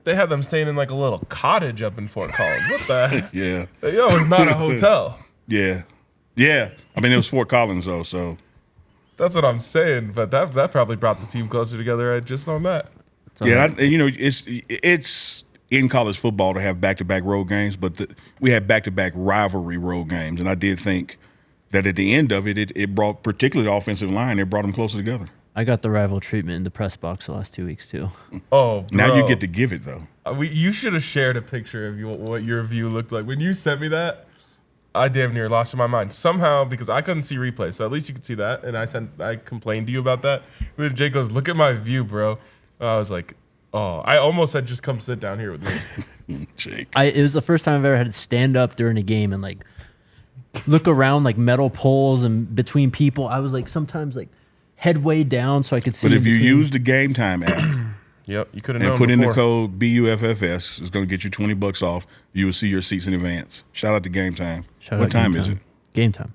They had them staying in like a little cottage up in Fort Collins. What the? Yeah. Yo, it's not a hotel. Yeah. Yeah. I mean, it was Fort Collins, though, so. That's what I'm saying. But that probably brought the team closer together just on that. Yeah, it's in college football to have back-to-back road games, but we had back-to-back rivalry road games, and I did think that at the end of it brought, particularly the offensive line, it brought them closer together. I got the rival treatment in the press box the last 2 weeks, too. Oh, bro. Now you get to give it, though. You should have shared a picture of what your view looked like. When you sent me that, I damn near lost my mind. Somehow, because I couldn't see replays, so at least you could see that, and I complained to you about that. And then Jake goes, look at my view, bro. I was like, oh, I almost said, just come sit down here with me. Jake. It was the first time I've ever had to stand up during a game and like look around like metal poles and between people. I was like sometimes like head way down so I could see. But if you use the Game Time app Yep, you could have known and put in the before. code BUFFS, it's going to get you $20 off. You will see your seats in advance. Shout out to Game Time. What time is it? Game Time.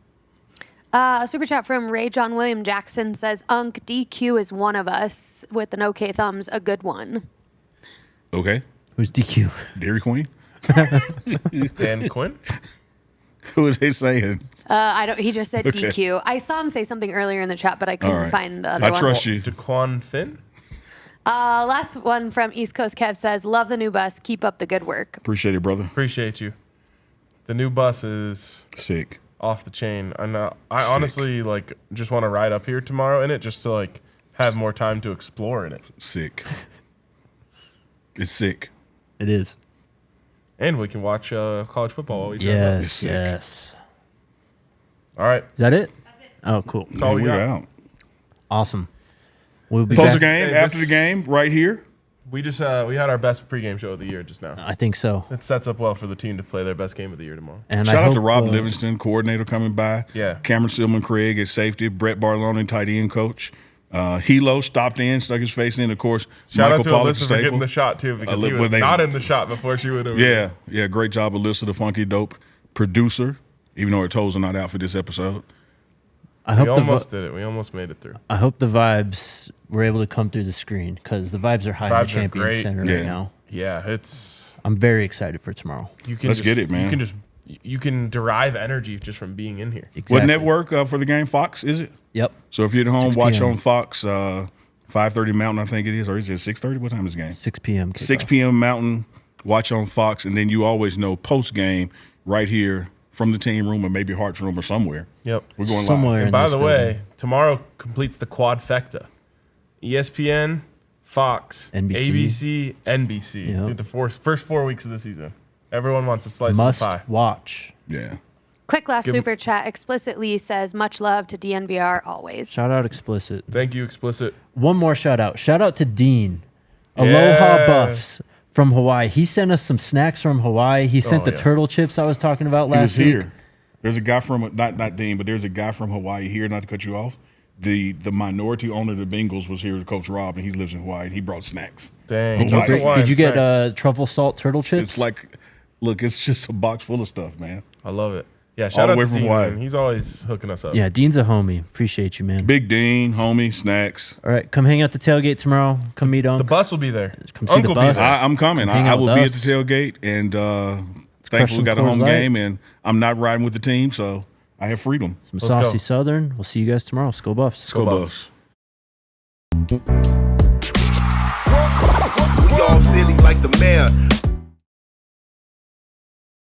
Super chat from Ray John William Jackson says, Unk, DQ is one of us with an okay thumbs, a good one. Okay. Who's DQ? Dairy Queen? Dan Quinn? Who are they saying? He just said DQ. I saw him say something earlier in the chat, but I couldn't right. find the other I one. trust you. Daquan Finn? Last one from East Coast Kev says, love the new bus. Keep up the good work. Appreciate it, brother. Appreciate you. The new bus is Sick. off the chain. I honestly like just want to ride up here tomorrow in it just to like have more time to explore in it. Sick. It's sick. It is. And we can watch college football while we drive up. Yes, sick. yes. All right. Is that it? Oh, cool. That's all we We're got. out. Awesome. We'll be Close the back. game Hey, after this- the game right here. We just we had our best pregame show of the year just now. I think so. It sets up well for the team to play their best game of the year tomorrow. And Shout I out to hope, Rob Livingston, coordinator, coming by. Yeah. Cam'Ron Silmon-Craig at safety. Brett Bartolone, tight end coach. Hilo stopped in, stuck his face in. Of course, Shout Michael out to Pollock, Alyssa for staple. getting the shot too because he Well, was they- not in the shot before she went over. Yeah, yeah, great job, Alyssa, the funky dope producer. Even though her toes are not out for this episode. I We hope almost did it. We almost made it through. I hope the vibes were able to come through the screen because the vibes are high in the Vibes are Champions great. Center Yeah. right now. Yeah, it's I'm very excited for tomorrow. you can Let's just, get it, man. You can derive energy just from being in here. Exactly. What network for the game? Fox, is it? Yep. So if you're at home, 6 watch p.m. on Fox, 5:30 Mountain, I think it is. Or is it 6:30? What time is the game? 6 p.m. 6 kickoff. p.m. Mountain, watch on Fox, and then you always know post-game right here from the team room or maybe Hart's room or somewhere. Yep. We're going Somewhere. live. And in by this the building. way, tomorrow completes the quadfecta. ESPN, Fox, NBC. ABC, NBC. Yep. Through the first 4 weeks of the season. Everyone wants a slice Must of the pie. watch. Yeah. Quick last give 'em- super chat explicitly says, much love to DNVR always. Shout out Explicit. Thank you, Explicit. One more shout out. Shout out to Dean. Yeah. Aloha Buffs from Hawaii. He sent us some snacks from Hawaii. He sent Oh, the yeah. turtle chips I was talking about He was last week. here. There's a guy from, not Dean, but there's a guy from Hawaii here, not to cut you off. The minority owner of the Bengals was here with Coach Rob, and he lives in Hawaii, and he brought snacks. Dang. Did What's you- the Hawaiian Did you get snacks? truffle salt turtle chips? It's like, look, it's just a box full of stuff, man. I love it. Yeah, shout the out way to from Dean, Hawaii. man. He's always hooking us up. Yeah, Dean's a homie. Appreciate you, man. Big Dean, homie, snacks. All right, come hang out the tailgate tomorrow. Come meet The Unc. bus will be there. Come see the Uncle will be bus. there. I'm coming. Hang I out will with be at us. the tailgate, and crush thankful we some got a Coors home Light. game, and I'm not riding with the team, so I have freedom. Some Let's saucy go. Southern. We'll see you guys tomorrow. Skull Buffs. Go Buffs. Buffs. We all silly like the mayor.